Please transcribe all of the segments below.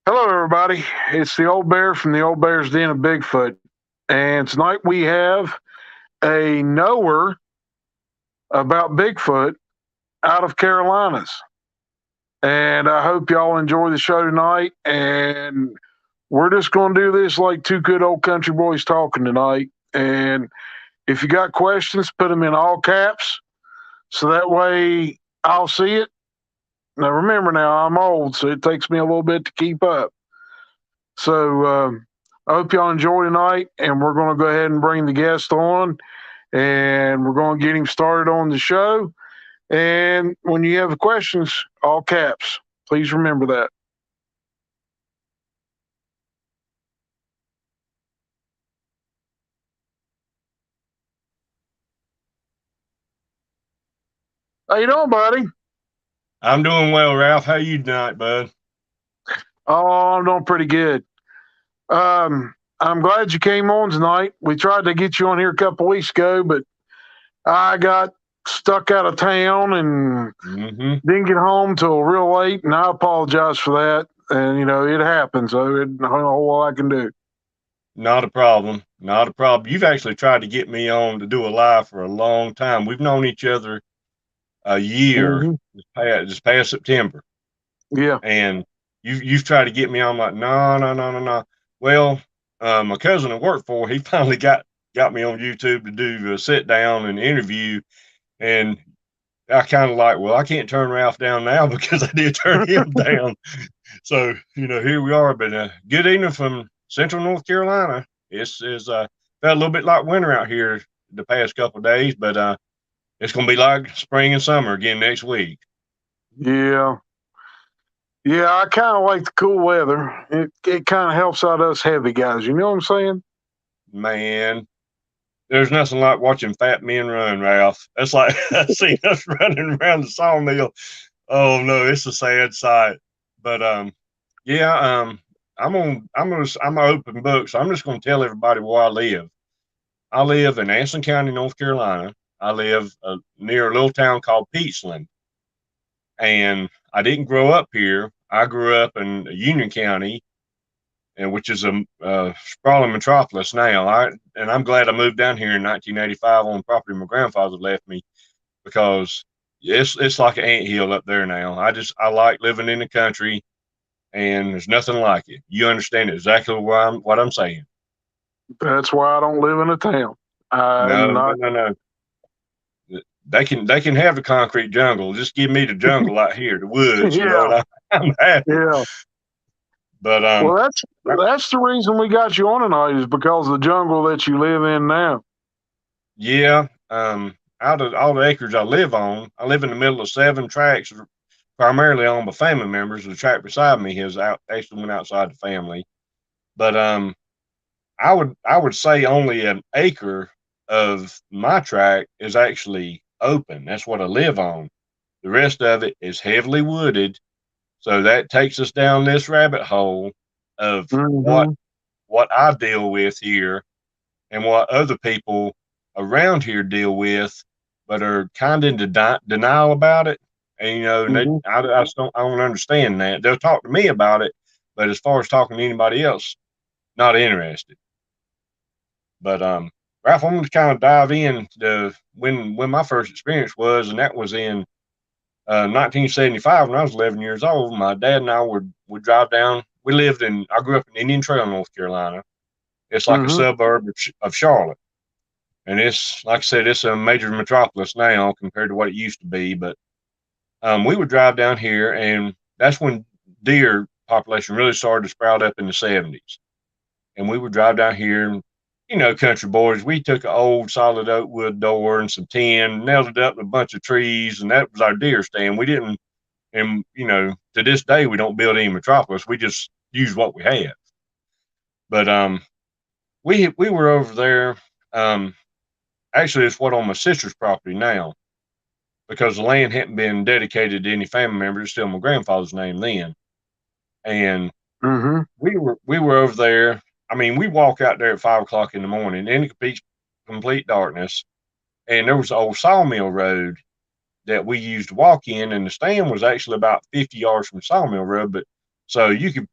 Hello, everybody. It's the old bear from the old bear's den of Bigfoot. And tonight we have a knower about Bigfoot out of Carolinas. And I hope y'all enjoy the show tonight. And we're just going to do this like two good old country boys talking tonight. And if you got questions, put them in all caps so that way I'll see it. Now, remember, I'm old, so it takes me a little bit to keep up. So I hope y'all enjoy tonight, and we're going to go ahead and bring the guest on, and we're going to get him started on the show. And when you have questions, all caps. Please remember that. How you doing, buddy? I'm doing well, Ralph. How you tonight, bud? Oh, I'm doing pretty good. I'm glad you came on tonight. We tried to get you on here a couple weeks ago, but I got stuck out of town and didn't get home till real late, and I apologize for that. And it happens. So there's a whole lot I can do. Not a problem. Not a problem. You've actually tried to get me on to do a live for a long time. We've known each other a year this past September. Yeah. And you've tried to get me on. I'm like, no. Well, my cousin I worked for, he finally got me on YouTube to do a sit down and interview. And I kind of like, well, I can't turn Ralph down now because I did turn him down. So, here we are. But good evening from Central North Carolina. It's felt a little bit like winter out here the past couple of days, but it's going to be like spring and summer again next week. Yeah. Yeah, I kind of like the cool weather. It kind of helps out us heavy guys. You know what I'm saying? Man, there's nothing like watching fat men run, Ralph. That's like seeing us running around the sawmill. Oh no, it's a sad sight. But yeah, I'm an open book, so I'm just gonna tell everybody where I live. I live in Anson County, North Carolina. I live near a little town called Peachland, and I didn't grow up here. I grew up in Union County, and which is a sprawling metropolis now. I'm glad I moved down here in 1985 on property my grandfather left me, because it's like an anthill up there now. I like living in the country, and there's nothing like it. You understand exactly what I'm saying. That's why I don't live in a town. No. They can have the concrete jungle. Just give me the jungle out here, the woods. Yeah. I'm happy. Yeah. But well, that's the reason we got you on tonight, is because of the jungle that you live in now. Yeah. Out of all the acres I live on, I live in the middle of 7 tracts, primarily owned by family members. The tract beside me actually went outside the family. But I would say only an acre of my tract is actually open. That's what I live on. The rest of it is heavily wooded. So that takes us down this rabbit hole of what I deal with here and what other people around here deal with, but are kind of in denial about it. And I don't understand that. They'll talk to me about it, but as far as talking to anybody else, not interested. But Ralph, I'm going to kind of dive in to when my first experience was, and that was in 1975 when I was 11 years old. My dad and I would drive down. I grew up in Indian Trail, North Carolina. It's like a suburb of Charlotte. And it's, like I said, it's a major metropolis now compared to what it used to be. But we would drive down here, and that's when deer population really started to sprout up in the 70s. And we would drive down here, and country boys, we took an old solid oak wood door and some tin, nailed it up with a bunch of trees, and that was our deer stand. We didn't, and to this day, we don't build any metropolis. We just use what we have. But we were over there. Actually, it's what on my sister's property now, because the land hadn't been dedicated to any family member. It's still my grandfather's name then. And we were over there. I mean, we walk out there at 5 o'clock in the morning in complete darkness, and there was an old sawmill road that we used to walk in, and the stand was actually about 50 yards from the sawmill road. But so you could,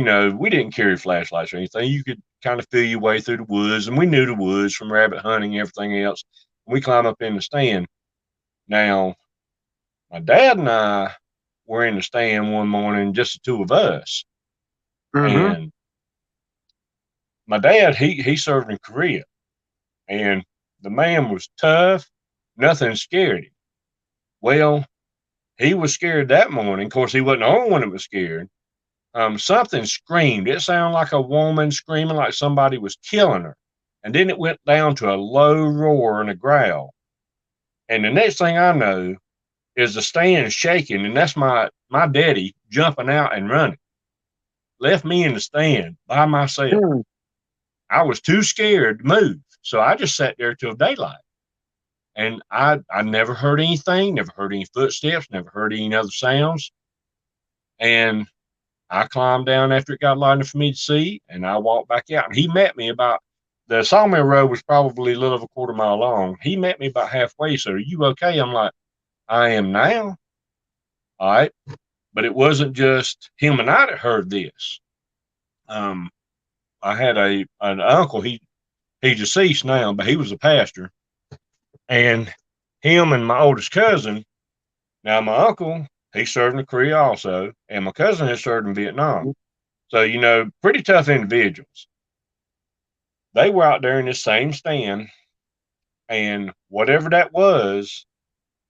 we didn't carry flashlights or anything. You could kind of feel your way through the woods, and we knew the woods from rabbit hunting and everything else. We climbed up in the stand. Now, my dad and I were in the stand one morning, just the two of us. And my dad, he served in Korea, and the man was tough. Nothing scared him. Well, he was scared that morning. Of course, he wasn't the only one that was scared. Something screamed. It sounded like a woman screaming like somebody was killing her. And then it went down to a low roar and a growl. And the next thing I know is the stand shaking, and that's my daddy jumping out and running. Left me in the stand by myself. I was too scared to move. So I just sat there till daylight. And I never heard anything, never heard any footsteps, never heard any other sounds. And I climbed down after it got light enough for me to see, and I walked back out. And he met me about, the sawmill road was probably a little over a quarter mile long. He met me about halfway. So, are you okay? I'm like, I am now. All right. But it wasn't just him and I that heard this. I had an uncle, he's deceased now, but he was a pastor. And him and my oldest cousin, now my uncle, he served in Korea also, and my cousin has served in Vietnam. So, pretty tough individuals. They were out there in this same stand, and whatever that was,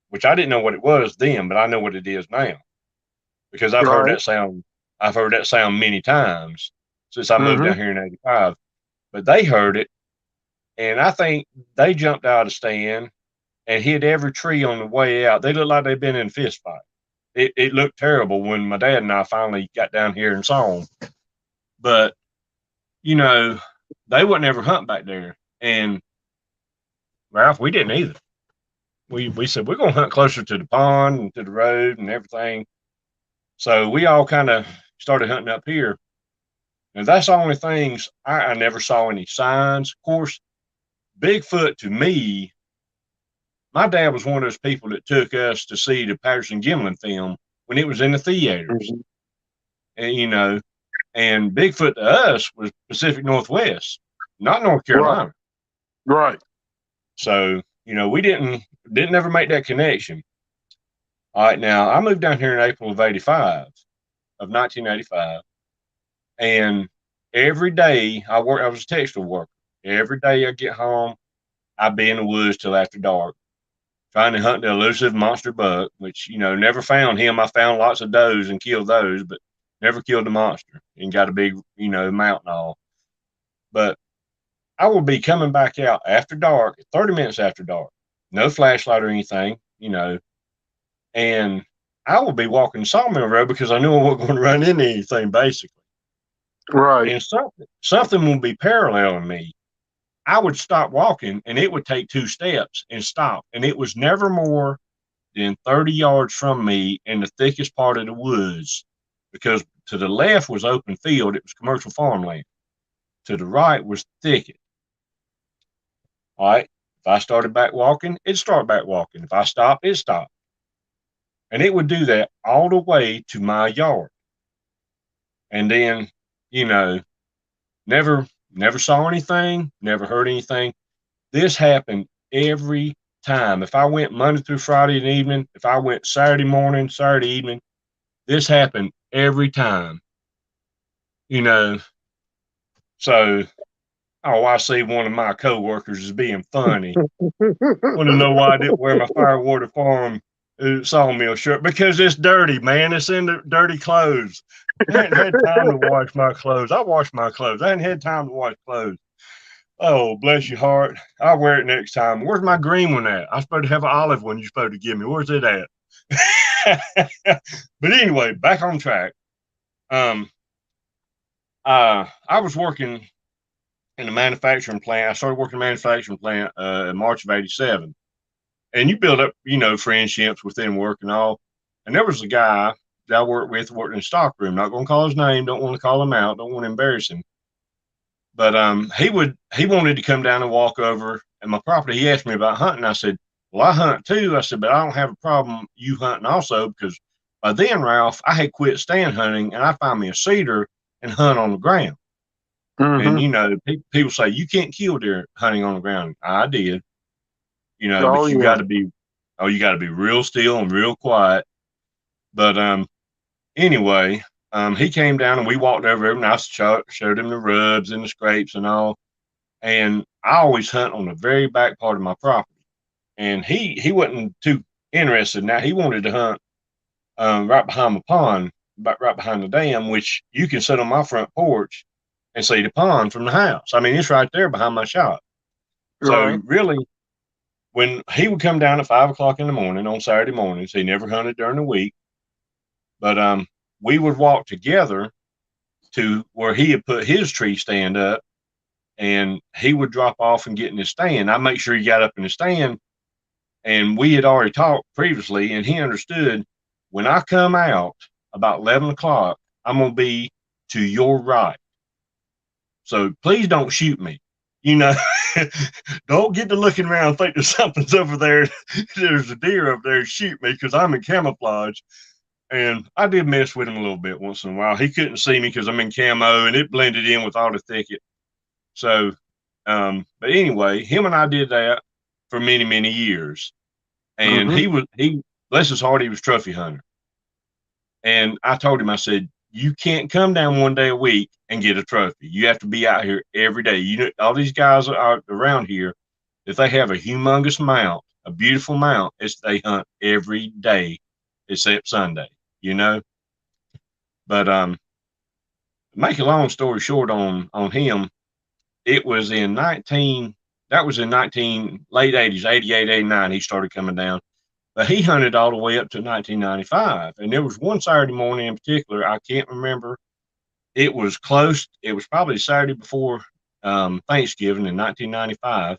which I didn't know what it was then, but I know what it is now, because I've heard that sound. I've heard that sound many times since I moved down here in '85. But they heard it, and I think they jumped out of the stand and hit every tree on the way out. They looked like they'd been in a fist fight. It looked terrible when my dad and I finally got down here and saw them. But, they wouldn't ever hunt back there. And, Ralph, we didn't either. We said, we're going to hunt closer to the pond and to the road and everything. So we all kind of started hunting up here. And that's the only things. I never saw any signs. Of course, Bigfoot to me, my dad was one of those people that took us to see the Patterson-Gimlin film when it was in the theaters. And, and Bigfoot to us was Pacific Northwest, not North Carolina. Right. So, we didn't ever make that connection. All right, now I moved down here in April of 1985. And every day I was a textile worker. Every day I get home, I'd be in the woods till after dark, trying to hunt the elusive monster buck, which, never found him. I found lots of does and killed those, but never killed the monster and got a big, mount and all. But I will be coming back out after dark, 30 minutes after dark, no flashlight or anything, and I will be walking Sawmill Road because I knew I wasn't going to run into anything, basically. Right. And something will be paralleling me. I would stop walking, and it would take 2 steps and stop. And it was never more than 30 yards from me in the thickest part of the woods, because to the left was open field. It was commercial farmland. To the right was thicket. All right. If I started back walking, it'd start back walking. If I stopped, it'd stop. And it would do that all the way to my yard. And then, never saw anything, never heard anything. This happened every time. If I went Monday through Friday evening, if I went Saturday morning, Saturday evening, this happened every time. So, I see one of my coworkers is being funny. Want to know why I didn't wear my Firewater Farm sawmill shirt? Because it's dirty, man. It's in the dirty clothes. I hadn't had time to wash my clothes. I wash my clothes. I hadn't had time to wash clothes. Oh, bless your heart. I'll wear it next time. Where's my green one at? I'm supposed to have an olive one you're supposed to give me. Where's it at? But anyway, back on track. I was working in a manufacturing plant. I started working in a manufacturing plant in March of '87. And you build up, friendships within work and all. And there was a guy that I worked in the stock room. Not going to call his name. Don't want to call him out. Don't want to embarrass him. But he wanted to come down and walk over at my property. He asked me about hunting. I said, well, I hunt too. I said, but I don't have a problem you hunting also, because by then, Ralph, I had quit stand hunting, and I found me a cedar, and hunt on the ground. And, Mm-hmm. people say, you can't kill deer hunting on the ground. I did, Oh but yeah. you got to be real still and real quiet. But, anyway, he came down and we walked over and I showed him the rubs and the scrapes and all. And I always hunt on the very back part of my property. And he wasn't too interested now. He wanted to hunt right behind the pond, right behind the dam, which you can sit on my front porch and see the pond from the house. I mean, it's right there behind my shop. So Right. really, when he would come down at 5 o'clock in the morning on Saturday mornings, he never hunted during the week, but we would walk together to where he had put his tree stand up, and he would drop off and get in his stand. I make sure he got up in the stand, and we had already talked previously, and he understood when I come out about 11 o'clock, I'm going to be to your right. So please don't shoot me. Don't get to looking around and think there's something's over there. There's a deer over there, shoot me, because I'm in camouflage. And I did mess with him a little bit once in a while. He couldn't see me because I'm in camo and it blended in with all the thicket. So, but anyway, him and I did that for many, many years. And Mm-hmm. he, bless his heart, he was trophy hunter. And I told him, I said, you can't come down one day a week and get a trophy. You have to be out here every day. All these guys are around here, if they have a humongous mount, a beautiful mount, they hunt every day except Sunday, you know. But make a long story short on him, it was in 19 that was in 19 late 80s, 88, 89, he started coming down. But he hunted all the way up to 1995. And there was one Saturday morning in particular, I can't remember. It was close. It was probably Saturday before Thanksgiving in 1995.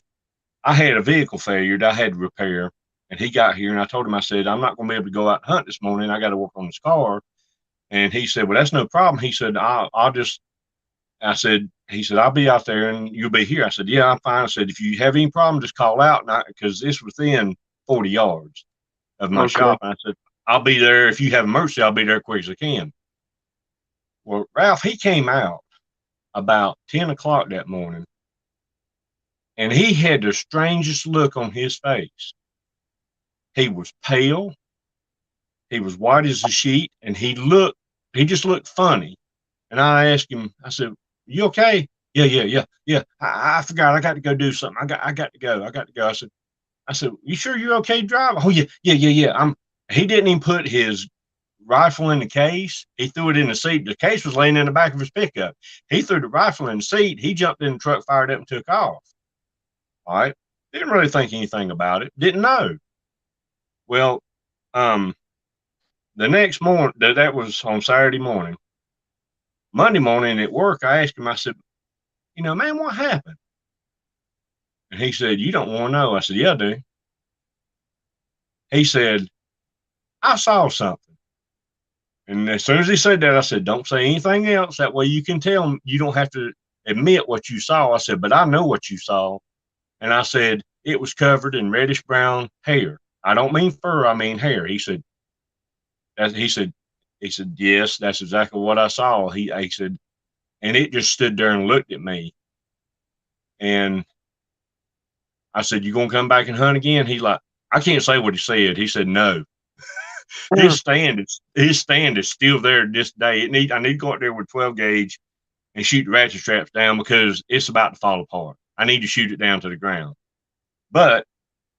I had a vehicle failure that I had to repair. And he got here and I told him, I said, I'm not going to be able to go out and hunt this morning. I got to work on this car. And he said, well, that's no problem. He said, he said, I'll be out there and you'll be here. I said, yeah, I'm fine. I said, if you have any problem, just call out. Because it's within 40 yards of my Okay. shop. And I said, I'll be there. If you have emergency, I'll be there as quick as I can. Well, Ralph, he came out about 10 o'clock that morning and he had the strangest look on his face. He was pale. He was white as a sheet and he just looked funny. And I asked him, I said, you okay? Yeah. I forgot. I got to go do something. I got to go. I said, you sure you're okay driving? Oh yeah. He didn't even put his rifle in the case. He threw it in the seat. The case was laying in the back of his pickup. He threw the rifle in the seat. He jumped in the truck, fired up, and took off. All right. Didn't really think anything about it. Didn't know. Well, the next morning, that was on Saturday morning. Monday morning at work, I asked him, I said, man, what happened? And he said, you don't want to know. I said, yeah, I do. He said, I saw something. And as soon as he said that, I said, don't say anything else. That way you can tell him, you don't have to admit what you saw. I said, but I know what you saw. And I said, it was covered in reddish brown hair. I don't mean fur, I mean hair. He said, yes, that's exactly what I saw. He said, and it just stood there and looked at me. And I said, you gonna come back and hunt again? He like, I can't say what he said. He said, no. His stand is still there this day. I need to go out there with 12 gauge and shoot the ratchet straps down because it's about to fall apart. I need to shoot it down to the ground. But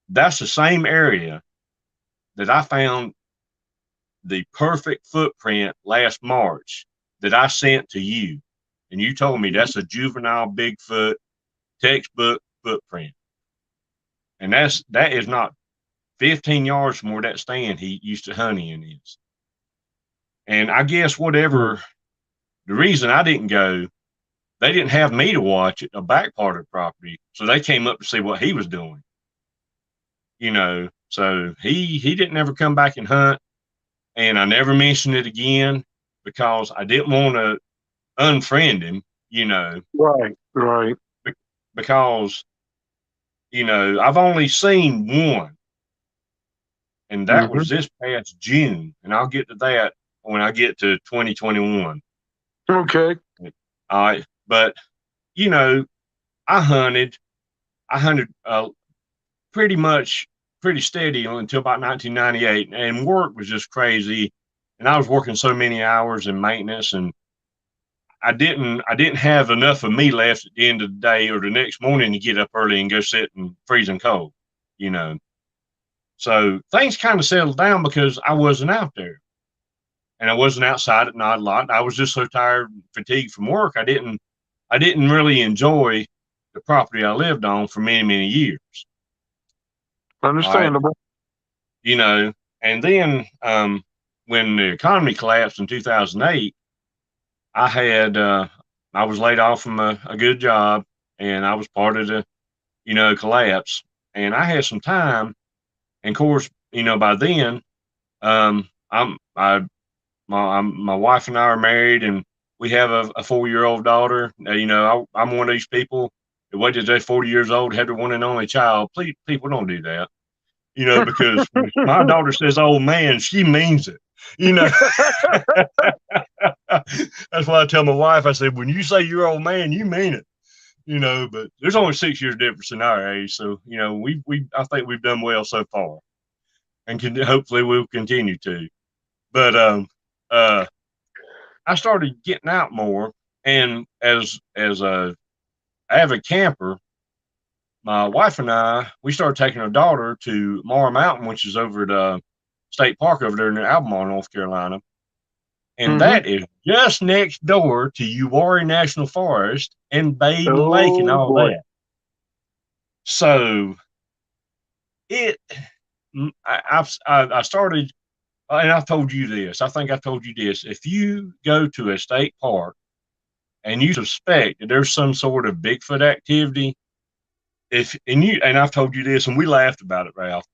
that's the same area that I found the perfect footprint last March that I sent to you. And you told me that's a juvenile Bigfoot textbook footprint. And that is not 15 yards from where that stand he used to hunt in is. And I guess whatever the reason I didn't go, they didn't have me to watch it, the back part of the property. So they came up to see what he was doing. So he didn't ever come back and hunt. And I never mentioned it again because I didn't want to unfriend him, Right. because, I've only seen one. And that Mm-hmm. was this past June. And I'll get to that when I get to 2021. Okay. All right. But, you know, I hunted pretty much pretty steady until about 1998, and work was just crazy. And I was working so many hours in maintenance, and I didn't have enough of me left at the end of the day or the next morning to get up early and go sit in freezing cold, you know. So things kind of settled down because I wasn't out there and I wasn't outside at night a lot. I was just so tired, and fatigued from work. I didn't really enjoy the property I lived on for many, many years. All right. Understandable. You know, and then when the economy collapsed in 2008, I was laid off from a good job, and I was part of the collapse, and I had some time, and of course, by then, I'm I my wife and I are married, and we have a 4-year-old daughter. I'm one of these people that waited till they're 40 years old, had their one and only child. Please, people, don't do that. Because when my daughter says "old man," she means it. That's why I tell my wife. I said, when you say you're old man, you mean it. But there's only 6 years difference in our age, so I think we've done well so far, and hopefully we'll continue to. But I started getting out more, and as a avid camper, my wife and we started taking our daughter to Mara Mountain, which is over at State Park over there in Albemarle, North Carolina. And that is just next door to Uwharrie National Forest and Baden Lake and all that. So I started, and I've told you this. I think I told you this. If you go to a state park and you suspect that there's some sort of Bigfoot activity, and I've told you this, and we laughed about it, Ralph.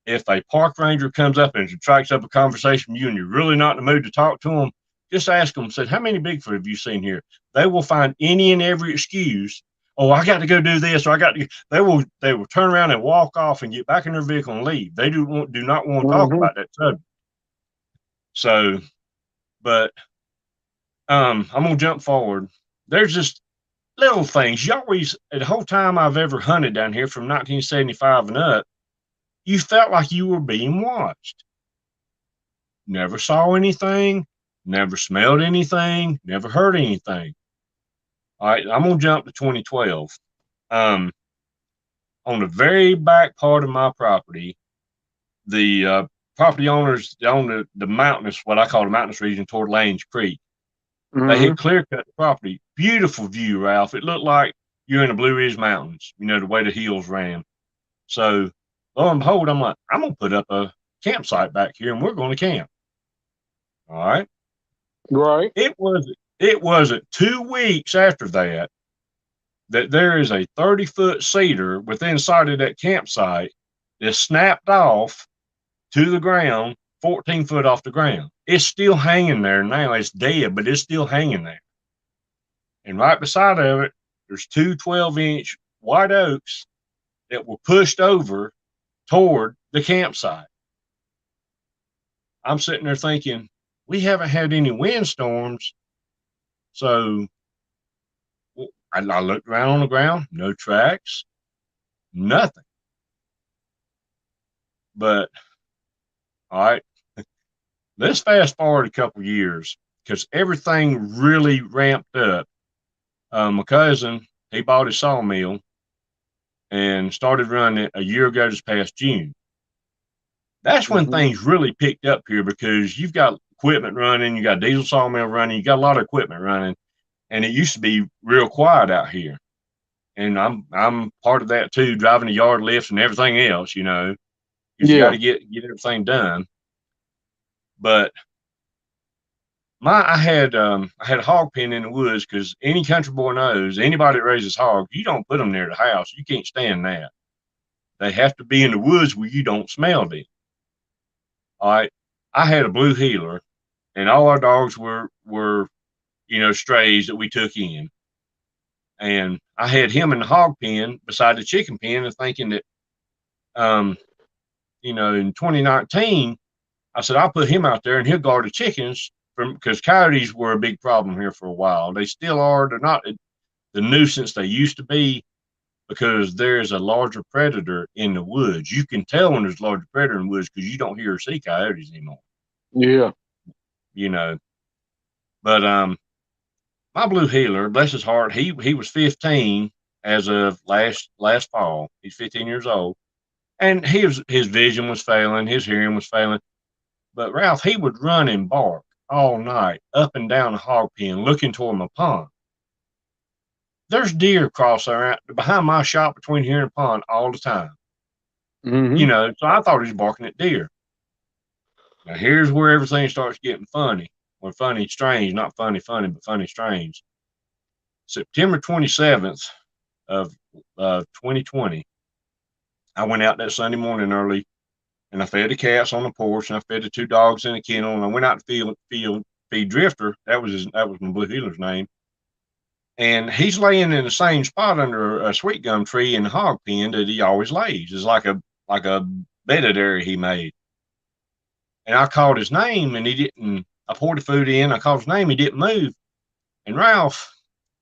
If a park ranger comes up and strikes up a conversation with you and you're really not in the mood to talk to them, just ask them, say, how many Bigfoot have you seen here? They will find any and every excuse. Oh, I got to go do this, or I got to. They will turn around and walk off and get back in their vehicle and leave. They do not want to talk about that subject. So, but I'm gonna jump forward. There's just little things. You always, the whole time I've ever hunted down here from 1975 and up, you felt like you were being watched. Never saw anything, never smelled anything, never heard anything. All right, I'm going to jump to 2012. On the very back part of my property, the property owners own the mountainous, what I call the mountainous region toward Lange Creek. They had clear cut the property. Beautiful view, Ralph. It looked like you're in the Blue Ridge Mountains, the way the hills ran. So, lo and behold, I'm like, I'm going to put up a campsite back here and we're going to camp. All right. Right. It wasn't 2 weeks after that there is a 30-foot cedar within sight of that campsite that snapped off to the ground, 14 foot off the ground. It's still hanging there now. It's dead, but it's still hanging there. And right beside of it, there's 2 12-inch white oaks that were pushed over toward the campsite. I'm sitting there thinking, we haven't had any windstorms. So I looked around on the ground, no tracks, nothing. But, all right, let's fast forward a couple years because everything really ramped up. My cousin, he bought his sawmill and started running it a year ago this past June. That's when things really picked up here because you've got equipment running, you got diesel sawmill running, you got a lot of equipment running, and it used to be real quiet out here. And I'm part of that too, driving the yard lifts and everything else, because you got to get everything done. But I had a hog pen in the woods because any country boy knows anybody that raises hogs, you don't put them near the house. You can't stand that. They have to be in the woods where you don't smell them. All right. I had a blue heeler, and all our dogs were strays that we took in. And I had him in the hog pen beside the chicken pen and thinking that, in 2019, I said, I'll put him out there and he'll guard the chickens because coyotes were a big problem here for a while. They still are. They're not the nuisance they used to be because there's a larger predator in the woods. You can tell when there's a larger predator in the woods because you don't hear or see coyotes anymore. Yeah. You know. But my blue heeler, bless his heart, he was 15 as of last fall. He's 15 years old. And his vision was failing, his hearing was failing. But Ralph, he would run and bark all night up and down the hog pen looking toward my pond. There's deer crossing around behind my shop between here and the pond all the time. Mm-hmm. You know, so I thought he was barking at deer. Now here's where everything starts getting funny. Or funny, strange, not funny, but funny, strange. September 27th of 2020, I went out that Sunday morning early, and I fed the cats on the porch, and I fed the 2 dogs in the kennel, and I went out to feed Drifter. That was my blue heeler's name. And he's laying in the same spot under a sweet gum tree in the hog pen that he always lays. It's like a bedded area he made. And I called his name, and he didn't. I poured the food in. I called his name. He didn't move. And Ralph,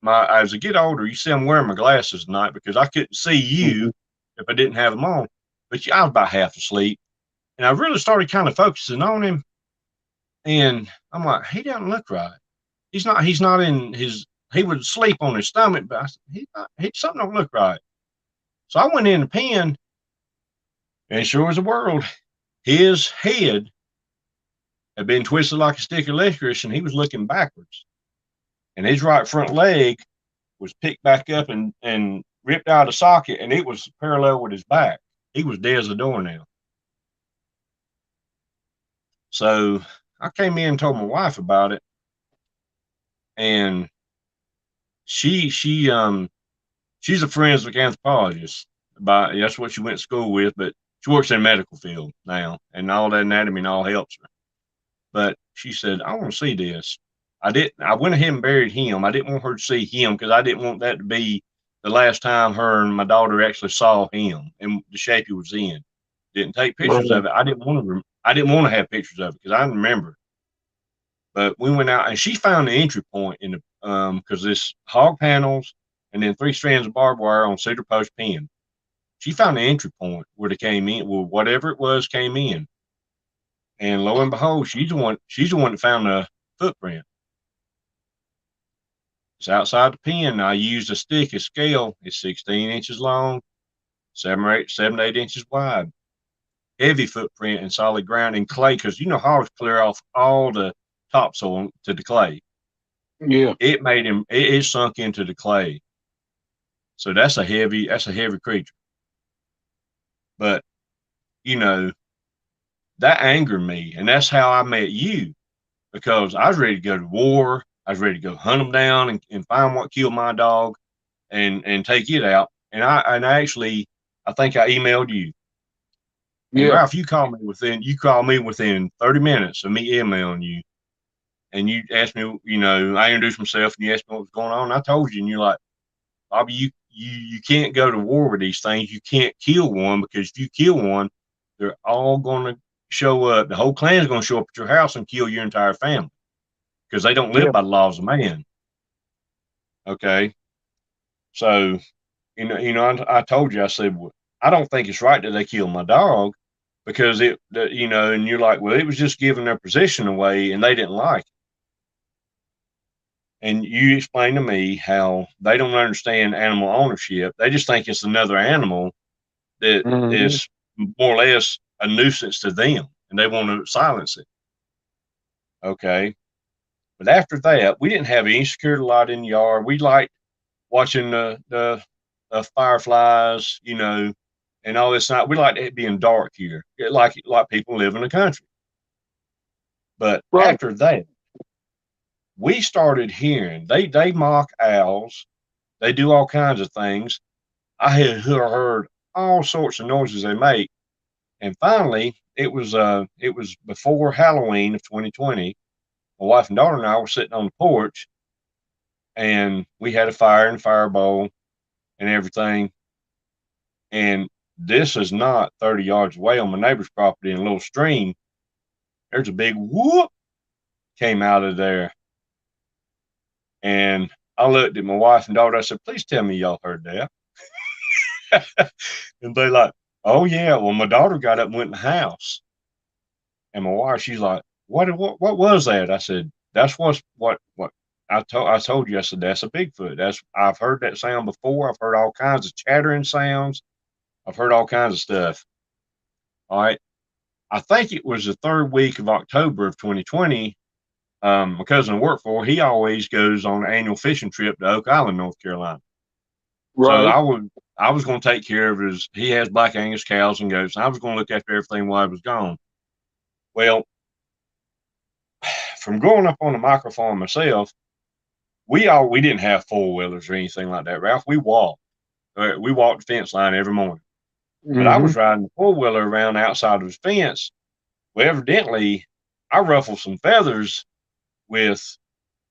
as I get older, you see I'm wearing my glasses tonight because I couldn't see you if I didn't have them on. But I was about half asleep. And I really started kind of focusing on him. And I'm like, he doesn't look right. He's not in his, he would sleep on his stomach, but I said, something don't look right. So I went in the pen, and sure as the world, his head had been twisted like a stick of licorice, and he was looking backwards. And his right front leg was picked back up and ripped out of the socket, and it was parallel with his back. He was dead as a doornail. So I came in and told my wife about it, and she's a forensic anthropologist. That's what she went to school with, but she works in the medical field now, and all that anatomy and all helps her. But she said, I want to see this. I went ahead and buried him. I didn't want her to see him because I didn't want that to be the last time her and my daughter actually saw him and the shape he was in. Didn't take pictures of it. I didn't want to have pictures of it because I didn't remember. But we went out, and she found the entry point in the because this hog panels and then 3 strands of barbed wire on cedar post pen. She found the entry point where they came in, well, whatever it was came in. And lo and behold, she's the one that found the footprint. It's outside the pen. I used a stick, a scale. It's 16 inches long, 7 to 8 inches wide. Heavy footprint in solid ground and clay, because hogs clear off all the topsoil to the clay. Yeah. It made him. It sunk into the clay. So that's a heavy creature. But that angered me, and that's how I met you, because I was ready to go to war. I was ready to go hunt them down and find what killed my dog, and take it out. And I think I emailed you. And Ralph, you called me within 30 minutes of me emailing you, and you asked me. I introduced myself, and you asked me what was going on. And I told you, and you're like, Bobby, you can't go to war with these things. You can't kill one, because if you kill one, they're all going to show up. The whole clan is going to show up at your house and kill your entire family, because they don't live by the laws of man. Okay. So, I told you, I said, well, I don't think it's right that they killed my dog, because and you're like, well, it was just giving their position away and they didn't like it. And you explained to me how they don't understand animal ownership. They just think it's another animal that is more or less a nuisance to them, and they want to silence it. Okay. But after that, we didn't have any security light in the yard. We liked watching the fireflies, and all this night. We liked it being dark here, like people live in the country. But after that, we started hearing they mock owls. They do all kinds of things. I had heard all sorts of noises they make. And finally, it was before Halloween of 2020. My wife and daughter and I were sitting on the porch, and we had a fire and fire bowl and everything. And this is not 30 yards away on my neighbor's property in a little stream. There's a big whoop, came out of there. And I looked at my wife and daughter. I said, please tell me y'all heard that. And they like, oh, yeah. Well, my daughter got up and went in the house. And my wife, she's like, what was that? I said, that's what I told you. I said, that's a Bigfoot. I've heard that sound before. I've heard all kinds of chattering sounds. I've heard all kinds of stuff. All right. I think it was the third week of October of 2020. My cousin I work for, he always goes on an annual fishing trip to Oak Island, North Carolina. Right. So I was going to take care of he has Black Angus cows and goats, and I was going to look after everything while I was gone. Well, from growing up on the micro farm myself, we didn't have four-wheelers or anything like that, Ralph. We walked. We walked the fence line every morning. Mm-hmm. But I was riding the four-wheeler around outside of the fence. Well, evidently, I ruffled some feathers with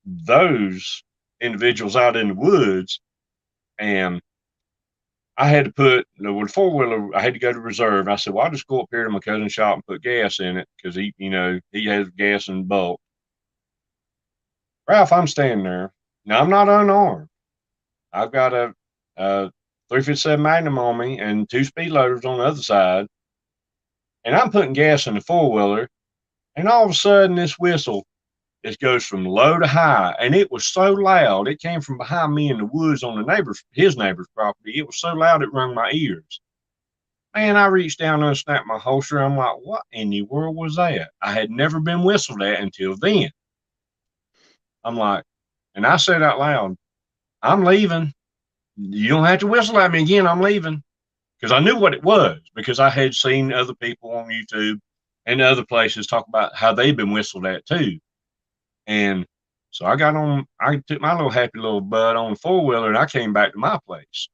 those individuals out in the woods, and I had to put with four-wheeler. I had to go to reserve. I said, "Well, I'll just go up here to my cousin's shop and put gas in it because he has gas in bulk." Ralph, I'm standing there. Now I'm not unarmed. I've got a 357 Magnum on me and 2 speed loaders on the other side, and I'm putting gas in the four-wheeler, and all of a sudden this whistle. It goes from low to high, and it was so loud. It came from behind me in the woods on his neighbor's property. It was so loud it rung my ears. Man, I reached down and snapped my holster. I'm like, what in the world was that? I had never been whistled at until then. I'm like, and I said out loud, I'm leaving. You don't have to whistle at me again. I'm leaving. Because I knew what it was, because I had seen other people on YouTube and other places talk about how they've been whistled at too. And so I took my little happy little butt on the four-wheeler, and I came back to my place.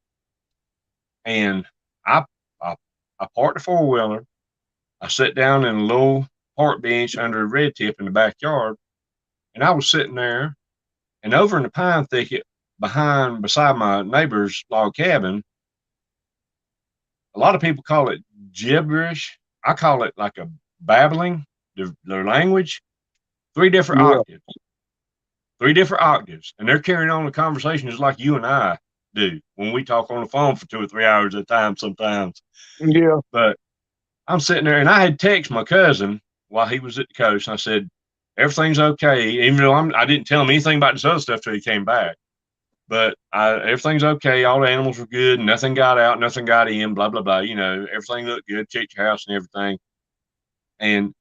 And I parked the four-wheeler. I sat down in a little park bench under a red tip in the backyard, and I was sitting there, and over in the pine thicket beside my neighbor's log cabin, a lot of people call it gibberish. I call it like a babbling, their language. 3 different octaves. 3 different octaves. And they're carrying on the conversation just like you and I do when we talk on the phone for 2 or 3 hours at a time sometimes. Yeah. But I'm sitting there, and I had texted my cousin while he was at the coast, and I said, everything's okay, even though I didn't tell him anything about this other stuff till he came back. But everything's okay. All the animals were good. Nothing got out. Nothing got in, blah, blah, blah. Everything looked good. Checked your house and everything. And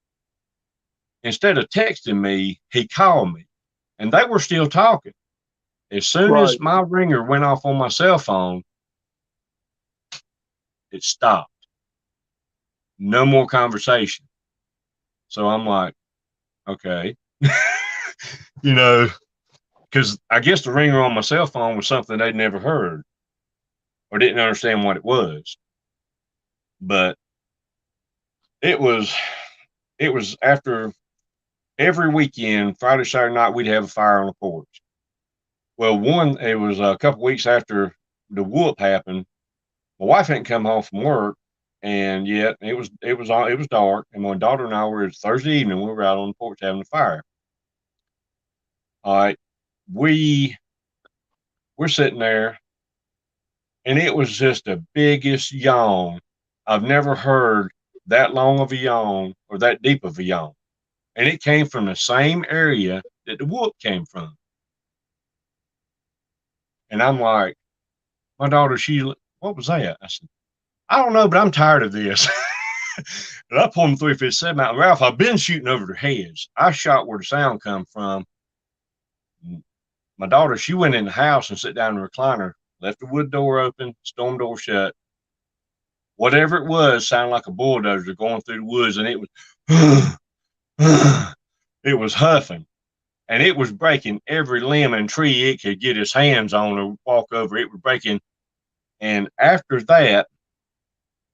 instead of texting me, he called me, and they were still talking. As soon as my ringer went off on my cell phone, it stopped. No more conversation. So I'm like, okay, because I guess the ringer on my cell phone was something they'd never heard or didn't understand what it was. But it was after every weekend, Friday, Saturday night, we'd have a fire on the porch. Well, it was a couple weeks after the whoop happened. My wife hadn't come home from work, and yet it was dark. And my daughter and I were Thursday evening. We were out on the porch having a fire. All right, we're sitting there, and it was just the biggest yawn. I've never heard that long of a yawn or that deep of a yawn. And it came from the same area that the whoop came from. And I'm like, my daughter, what was that? I said, I don't know, but I'm tired of this. And I pulled them 357 out. Ralph, I've been shooting over their heads. I shot where the sound come from. My daughter, she went in the house and sat down in the recliner, left the wood door open, storm door shut. Whatever it was sounded like a bulldozer going through the woods, and it was huffing, and it was breaking every limb and tree it could get its hands on or walk over. It was breaking. And after that,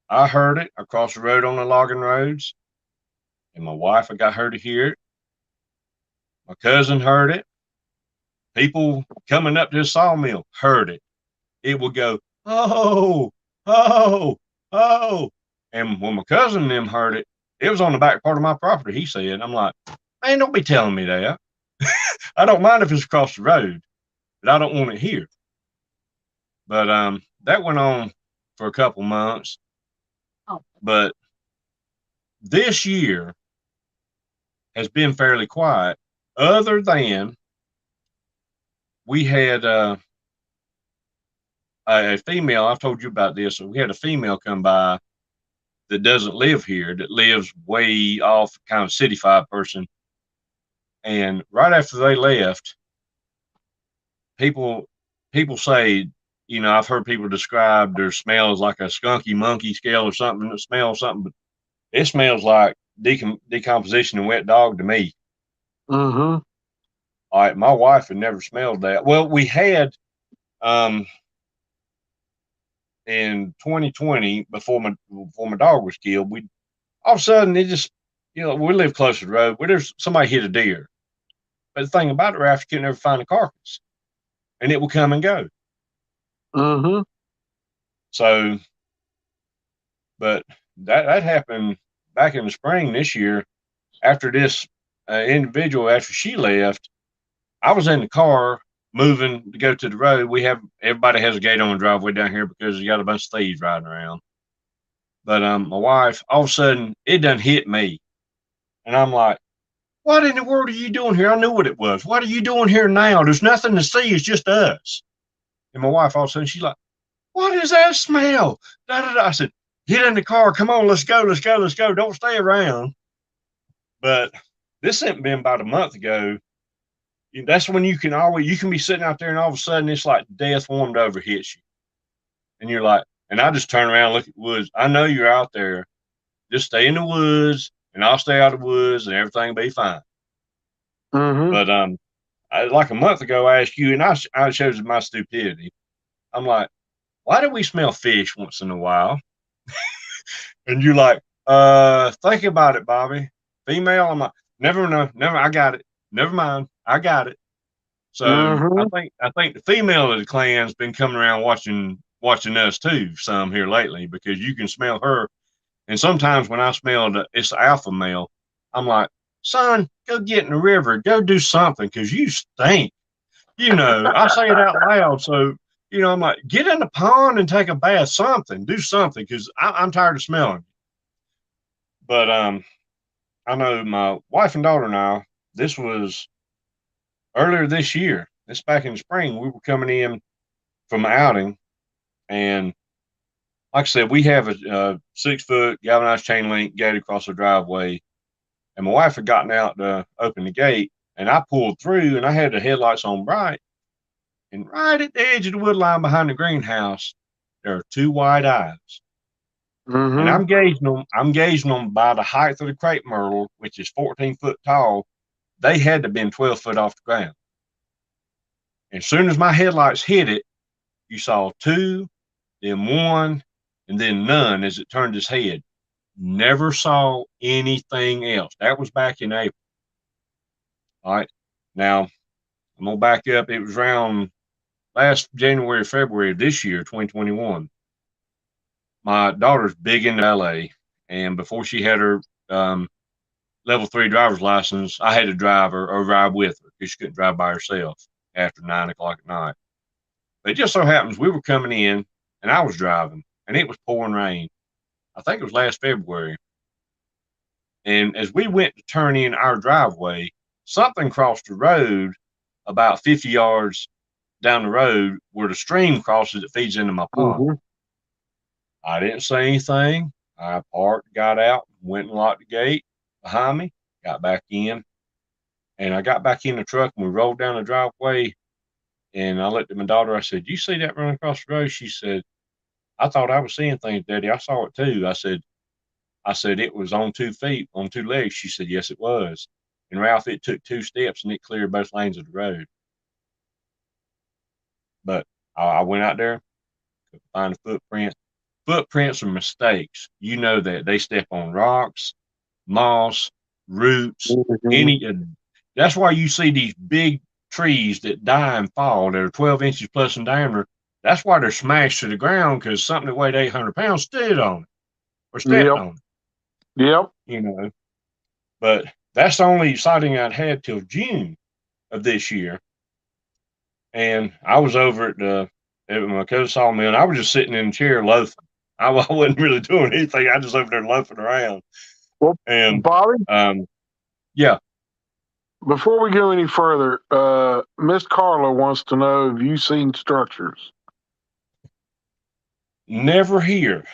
I heard it across the road on the logging roads, and my wife, I got her to hear it. My cousin heard it. People coming up to the sawmill heard it. It would go, oh, oh, oh. And when my cousin and them heard it, it was on the back part of my property, he said. I'm like, man, don't be telling me that. I don't mind if it's across the road, but I don't want it here. But that went on for a couple months. Oh. But this year has been fairly quiet, other than we had a female. I've told you about this. So we had a female come by that doesn't live here, that lives way off, kind of city-fied person. And right after they left, people say, you know, I've heard people describe their smell as like a skunky monkey scale or something that smells something, but it smells like decomposition and wet dog to me. Mm-hmm. All right, my wife had never smelled that. Well, we had in 2020, before my dog was killed, we all of a sudden it just, you know, we live close to the road where there's somebody hit a deer. But the thing about it, Ralph, you can never find a carcass, and it will come and go. Mm-hmm. So, but that happened back in the spring this year. After this individual, after she left, I was in the car moving to go to the road. Everybody has a gate on the driveway down here because you got a bunch of thieves riding around. But my wife, all of a sudden, it done hit me, and I'm like, "What in the world are you doing here?" I knew what it was. What are you doing here now? There's nothing to see. It's just us. And my wife, all of a sudden, she's like, "What is that smell?" Da, da, da. I said, "Get in the car. Come on, let's go, let's go, let's go. Don't stay around." But this hadn't been about a month ago. That's when you can be sitting out there, and all of a sudden it's like death warmed over hits you, and you're like, and I just turn around and look at the woods. I know you're out there. Just stay in the woods, and I'll stay out of the woods, and everything will be fine. Mm-hmm. But like a month ago, I asked you, and I showed my stupidity. I'm like, "Why do we smell fish once in a while?" And you're like, think about it, Bobby. Female? I'm like, never. I got it. Never mind. I got it. So I think the female of the clan's been coming around watching us too, some here lately, because you can smell her. And sometimes when I smell it's the alpha male, I'm like, "Son, go get in the river, go do something, because you stink." You know, I say it out loud. So, you know, I'm like, "Get in the pond and take a bath, something, do something, because I'm tired of smelling." But I know my wife and daughter now, this was earlier this year. This back in the spring, we were coming in from an outing, and like I said, we have a 6-foot galvanized chain link gate across the driveway, and my wife had gotten out to open the gate, and I pulled through, and I had the headlights on bright, and right at the edge of the wood line behind the greenhouse, there are 2 white eyes. Mm-hmm. And I'm gauging them by the height of the crepe myrtle, which is 14 foot tall. They had to have been 12 foot off the ground. And as soon as my headlights hit it, you saw 2, then 1, and then none as it turned its head. Never saw anything else. That was back in April. All right. Now, I'm going to back up. It was around last January, February of this year, 2021. My daughter's big into ballet, and before she had her level 3 driver's license, I had to drive her or ride with her because she couldn't drive by herself after 9 o'clock at night. But it just so happens we were coming in, and I was driving, and it was pouring rain. I think it was last February. And as we went to turn in our driveway, something crossed the road about 50 yards down the road where the stream crosses that feeds into my pond. Mm-hmm. I didn't say anything. I parked, got out, went and locked the gate behind me, got back in. And I got back in the truck, and we rolled down the driveway. And I looked at my daughter. I said, "You see that running across the road?" She said, "I thought I was seeing things, Daddy. I saw it too." I said, "It was on 2 feet, on 2 legs." She said, "Yes, it was." And Ralph, it took 2 steps, and it cleared both lanes of the road. But I went out there, could find a footprint. Footprints are mistakes. You know that. They step on rocks, moss, roots, that's why you see these big trees that die and fall that are 12 inches plus in diameter. That's why they're smashed to the ground, because something that weighed 800 pounds stood on it or stepped on it. Yep. You know, but that's the only sighting I'd had till June. of this year, and I was over at my cousin's sawmill, and I was just sitting in a chair loafing. I wasn't really doing anything. I just over there loafing around. Well, And Bobby, yeah. before we go any further, Miss Carla wants to know, have you seen structures? Never here.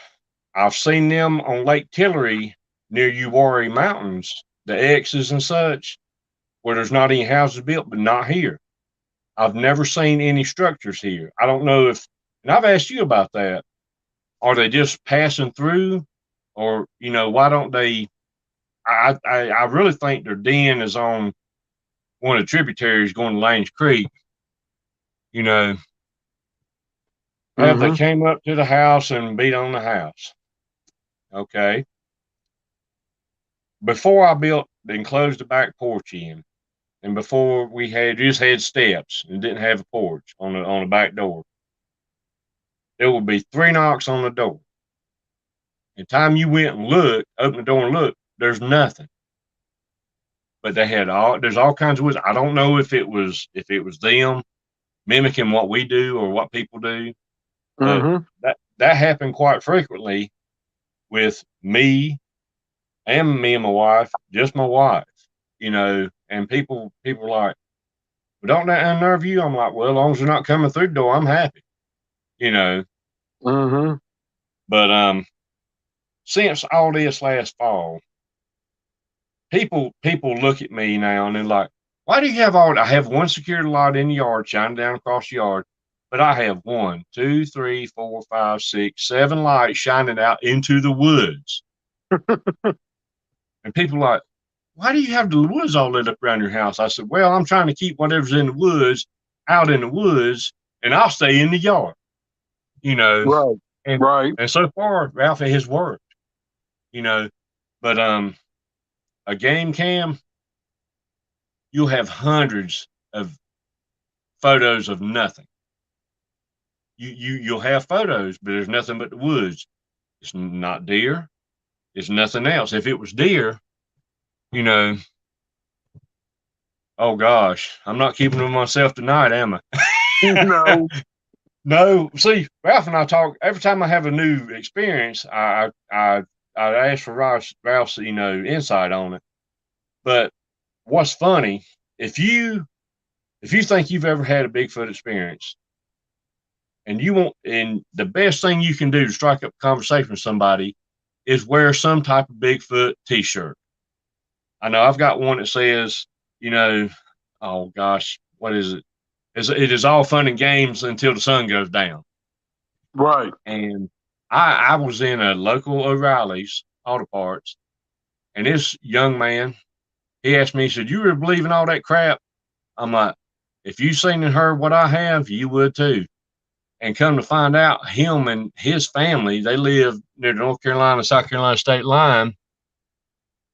I've seen them on Lake Tillery near Uwharrie Mountains, the X's and such, where there's not any houses built, but not here. I've never seen any structures here. I don't know if, and I've asked you about that. Are they just passing through, or why don't they? I really think their den is on one of the tributaries going to Lanes Creek. Have they came up to the house and beat on the house? Okay. Before I built and closed the back porch in, and before we just had steps and didn't have a porch on the back door, there would be 3 knocks on the door. And time you went and looked, opened the door and looked, there's nothing. But they had there's all kinds of wisdom. I don't know if it was them mimicking what we do or what people do. But that happened quite frequently with me and my wife, just my wife, and people are like, well, don't that unnerve you? I'm like, well, as long as they're not coming through the door, I'm happy, But since all this last fall, people look at me now and they're like, why do you have I have one security light in the yard shining down across the yard, but I have 1, 2, 3, 4, 5, 6, 7 lights shining out into the woods. And people are like, why do you have the woods all lit up around your house? I said, well, I'm trying to keep whatever's in the woods out in the woods, and I'll stay in the yard, Right. And so far, Ralph, it has worked, But a game cam, you'll have hundreds of photos of nothing. You'll have photos, but there's nothing but the woods. It's not deer. It's nothing else. If it was deer, oh gosh, I'm not keeping to myself tonight, am I? No. See, Ralph and I talk every time I have a new experience. I ask for Ralph's insight on it. But what's funny, if you think you've ever had a Bigfoot experience, and the best thing you can do to strike up a conversation with somebody is wear some type of Bigfoot t-shirt. I know I've got one that says, oh gosh, what is it? It is all fun and games until the sun goes down. Right. And I was in a local O'Reilly's Auto Parts, and this young man, he asked me, he said, you really believe in all that crap? I'm like, if you seen and heard what I have, you would too. And come to find out, him and his family, they live near the North Carolina, South Carolina state line.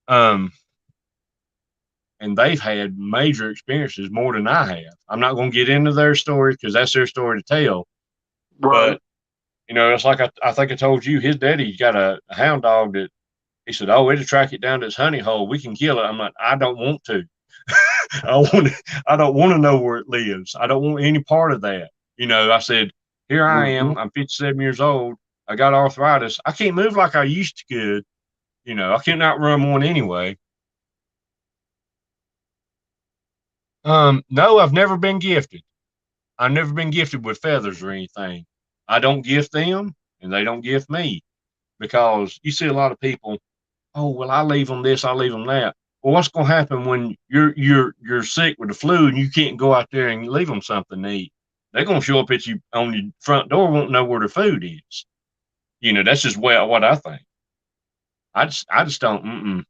And they've had major experiences, more than I have. I'm not going to get into their story because that's their story to tell. Right. But, it's like I think I told you, his daddy got a hound dog that he said, oh, it'll track it down to its honey hole. We can kill it. I'm like, I don't want to. I don't want to know where it lives. I don't want any part of that. I said, here I am. I'm 57 years old. I got arthritis. I can't move like I used to could. I can't outrun one anyway. No, I've never been gifted. I've never been gifted with feathers or anything. I don't gift them, and they don't gift me, because you see a lot of people, oh, well, I leave them this, I leave them that. Well, what's going to happen when you're sick with the flu and you can't go out there and leave them something to eat? They're going to show up at you on your front door, won't know where the food is. That's just what I think. I just don't.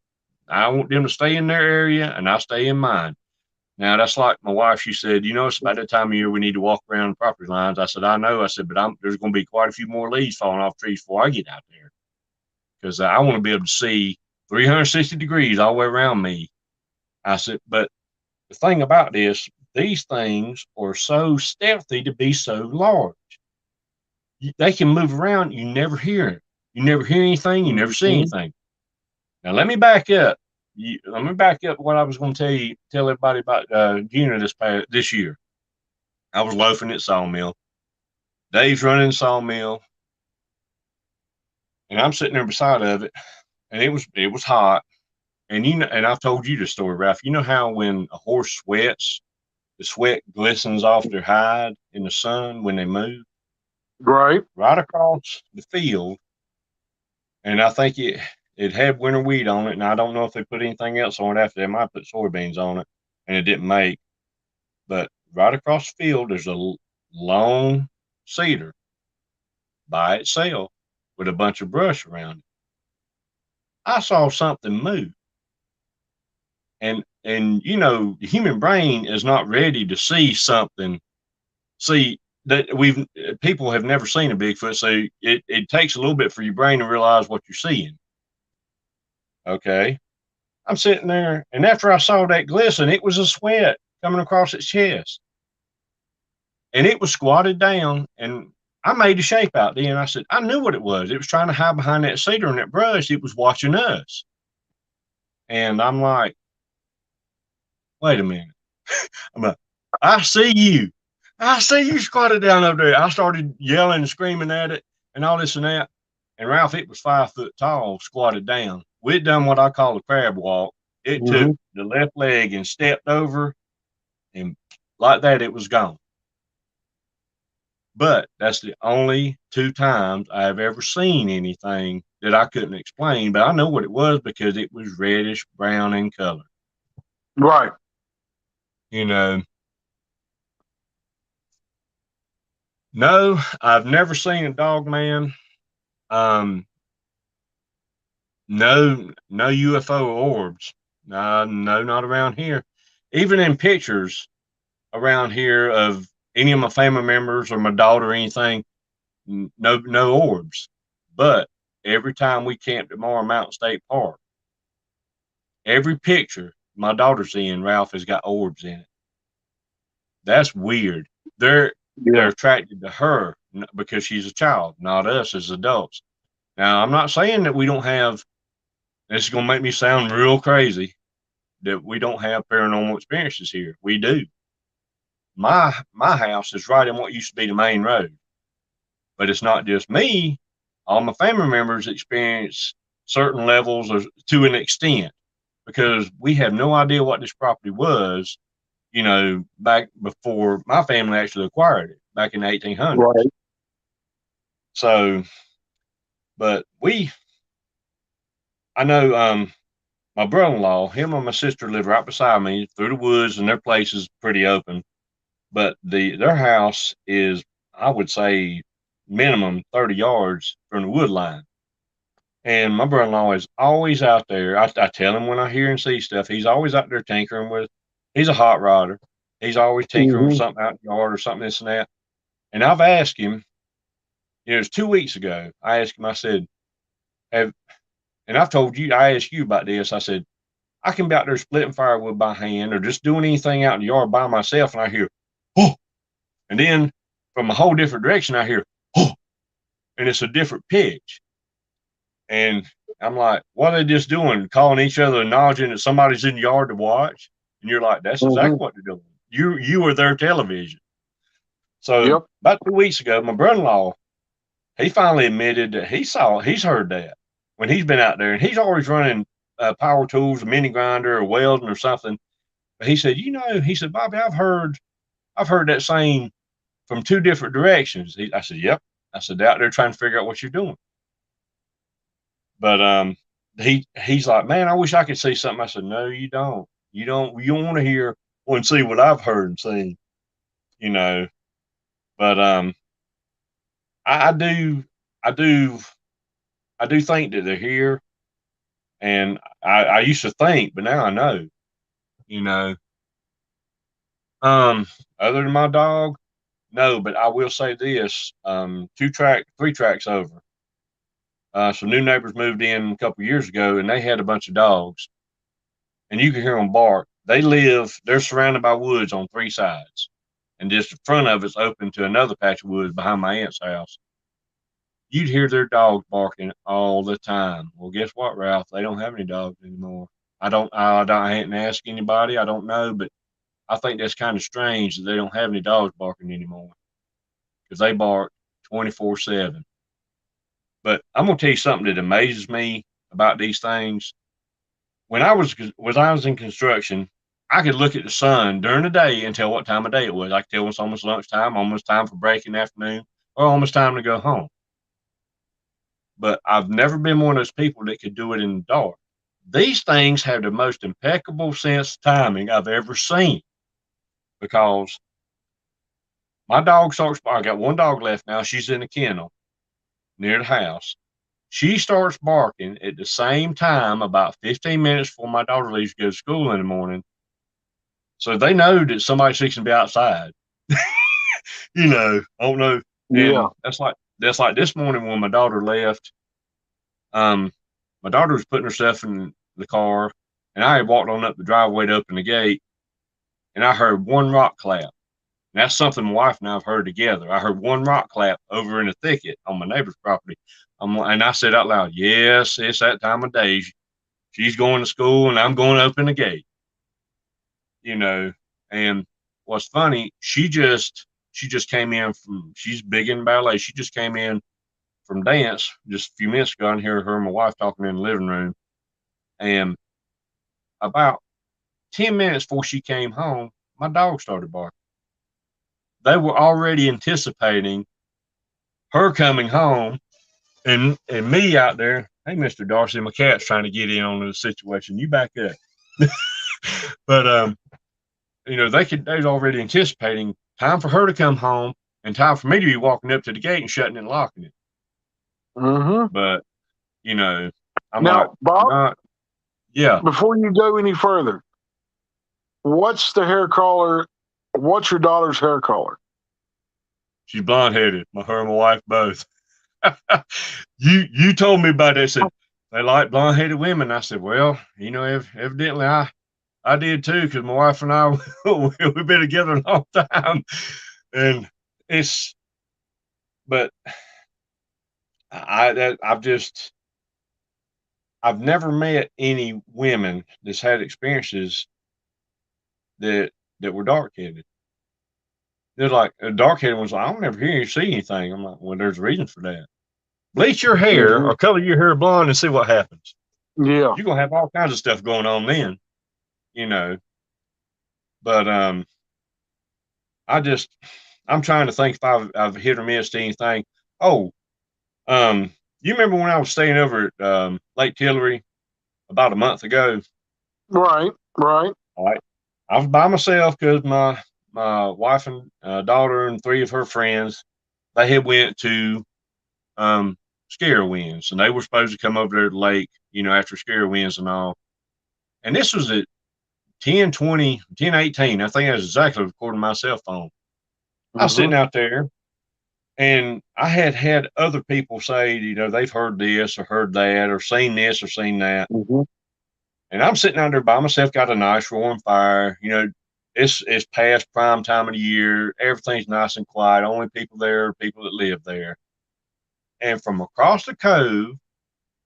I want them to stay in their area, and I stay in mine. Now, that's like my wife. She said, it's about that time of year we need to walk around the property lines. I said, I know. I said, but there's going to be quite a few more leaves falling off trees before I get out there, because I want to be able to see 360 degrees all the way around me. I said, but the thing about this, these things are so stealthy to be so large. They can move around. You never hear it. You never hear anything. You never see anything. Now, let me back up. let me back up what I was going to tell everybody about June this year. I was loafing at Sawmill. Dave's running Sawmill, and I'm sitting there beside of it, and it was hot. And and I've told you the story, Ralph. You know how when a horse sweats, the sweat glistens off their hide in the sun when they move? Right. Right across the field, and I think it had winter wheat on it, and I don't know if they put anything else on it after. They might put soybeans on it, and it didn't make. But right across the field, there's a lone cedar by itself with a bunch of brush around it. I saw something move. And you know, the human brain is not ready to see something. See that people have never seen a Bigfoot, so it takes a little bit for your brain to realize what you're seeing. Okay. I'm sitting there, and after I saw that glisten, it was a sweat coming across its chest. And it was squatted down, and I made a shape out there, and I said, I knew what it was. It was trying to hide behind that cedar and that brush. It was watching us. And I'm like, wait a minute. I'm like, I see you. I see you squatted down over there. I started yelling and screaming at it and all this and that. And Ralph, it was 5 foot tall, squatted down. We'd done what I call a crab walk. It took the left leg and stepped over, and like that, it was gone. But that's the only 2 times I've ever seen anything that I couldn't explain. But I know what it was because it was reddish brown in color. Right. You know. No, I've never seen a dog man. No UFO orbs. No, not around here. Even in pictures around here of any of my family members or my daughter or anything, no orbs. But every time we camped at Morrow Mountain State Park, every picture my daughter's in, Ralph, has got orbs in it. That's weird. They're attracted to her because she's a child, not us as adults. Now, I'm not saying that we don't have, this is going to make me sound real crazy, that we don't have paranormal experiences here. We do. My house is right in what used to be the main road. But it's not just me. All my family members experience certain levels to an extent because we have no idea what this property was, you know, back before my family actually acquired it back in the 1800s. Right. So, but I know my brother-in-law, him and my sister live right beside me through the woods, and their place is pretty open. But their house is, I would say, minimum 30 yards from the wood line. And my brother-in-law is always out there. I tell him when I hear and see stuff, he's always out there tinkering with. He's a hot rodder. He's always tinkering with something out in the yard or something, this and that. And I've asked him, you know, it was 2 weeks ago. I asked him, I said, and I've told you, I asked you about this. I said, I can be out there splitting firewood by hand or just doing anything out in the yard by myself. And I hear, oh, and then from a whole different direction, I hear, oh, and it's a different pitch. And I'm like, what are they just doing? Calling each other, acknowledging that somebody's in the yard to watch. And you're like, that's exactly what they're doing. You are their television. So about 2 weeks ago, my brother-in-law, he finally admitted that he's heard that when he's been out there, and he's always running power tools, a mini grinder or welding or something. But he said, you know, he said, Bobby, I've heard that same from 2 different directions. I said, yep. I said, they're out there trying to figure out what you're doing. But he's like, man, I wish I could see something. I said, no, you don't. You don't want to hear and see what I've heard and seen, you know. But I do think that they're here, and I used to think, but now I know, you know. Other than my dog, no, but I will say this: 3 tracks over. Some new neighbors moved in a couple years ago, and they had a bunch of dogs, and you can hear them bark. They're surrounded by woods on 3 sides, and just the front of it's open to another patch of woods behind my aunt's house. You'd hear their dogs barking all the time. Well, guess what, Ralph? They don't have any dogs anymore. I hadn't asked anybody. I don't know, but I think that's kind of strange that they don't have any dogs barking anymore because they bark 24/7. But I'm gonna tell you something that amazes me about these things. When I was in construction, I could look at the sun during the day and tell what time of day it was. I could tell when it's almost lunchtime, almost time for break in the afternoon, or almost time to go home. But I've never been one of those people that could do it in the dark. These things have the most impeccable sense of timing I've ever seen because my dog starts. I got one dog left now. She's in the kennel near the house. She starts barking at the same time about 15 minutes before my daughter leaves to go to school in the morning. So they know that somebody's fixing to be outside. I don't know. Yeah. And that's like this morning when my daughter left. My daughter was putting herself in the car, and I had walked on up the driveway to open the gate, and I heard one rock clap. And that's something my wife and I have heard together. I heard one rock clap over in a thicket on my neighbor's property. And I said out loud, yes, it's that time of day. She's going to school, and I'm going to open the gate. And what's funny, she just came in she's big in ballet. She just came in from dance just a few minutes ago. I hear her and my wife talking in the living room. And about 10 minutes before she came home, my dog started barking. They were already anticipating her coming home and me out there. Hey, Mr. Darcy, my cat's trying to get in on the situation. You back up. But, they was already anticipating time for her to come home and time for me to be walking up to the gate and shutting and locking it. Mm-hmm. But, I'm now, like, Bob, yeah. Before you go any further, what's the hair color? What's your daughter's hair color? She's blonde-headed. Her and my wife both. You told me about that. Said they like blonde-headed women. I said, well, evidently I did too, because my wife and I we've been together a long time, and but I've never met any women that's had experiences that were dark-headed. They're like a dark-headed one's like, I don't ever hear you see anything. I'm like, well, there's a reason for that. Bleach your hair or color your hair blonde and see what happens. Yeah, you're gonna have all kinds of stuff going on then, But I'm trying to think if I've hit or missed anything. Oh, you remember when I was staying over at Lake Tillery about a month ago? Right. All right. I was by myself because my wife and daughter and 3 of her friends, they had went to Scare Winds, and they were supposed to come over there to the lake, after Scare Winds and all. And this was at 10:20, 10:18. I think that's exactly according to my cell phone. I was sitting out there, and I had other people say, they've heard this or heard that or seen this or seen that. And I'm sitting out there by myself, got a nice warm fire. It's past prime time of the year. Everything's nice and quiet. Only people there are people that live there. And from across the cove,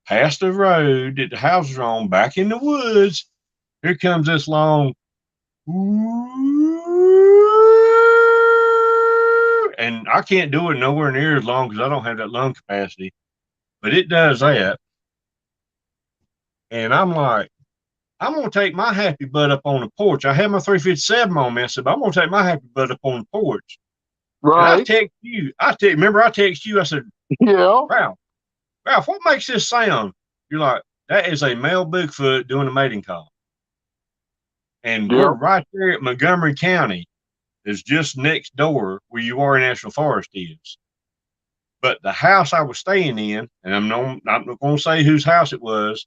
past the road that the houses are on, back in the woods, here comes this long, and I can't do it nowhere near as long because I don't have that lung capacity, but it does that. And I'm like, I'm going to take my happy butt up on the porch. I had my 357 on me. I said, but I'm going to take my happy butt up on the porch. Right. And I text you. Remember I text you. I said, yeah, Ralph, what makes this sound? You're like, that is a male Bigfoot doing a mating call. And we're right there at Montgomery County. Is just next door where Uwharrie National Forest is. But the house I was staying in, and I'm not going to say whose house it was,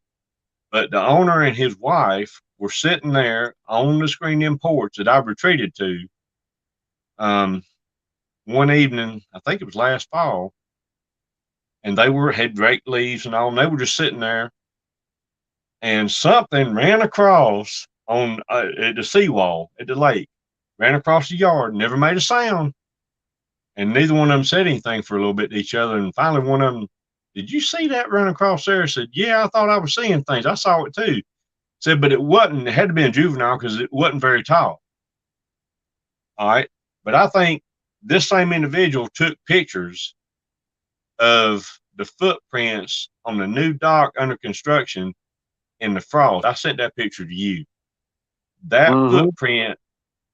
but the owner and his wife were sitting there on the screened-in porch that I retreated to one evening, I think it was last fall, and they had raked leaves and all, and they were just sitting there, and something ran across on at the seawall at the lake, ran across the yard, never made a sound, and neither one of them said anything for a little bit to each other, and finally one of them, did you see that run across there? I said, yeah, I thought I was seeing things. I saw it too. Said, but it had to be a juvenile because it wasn't very tall. All right. But I think this same individual took pictures of the footprints on the new dock under construction in the frost. I sent that picture to you. That footprint,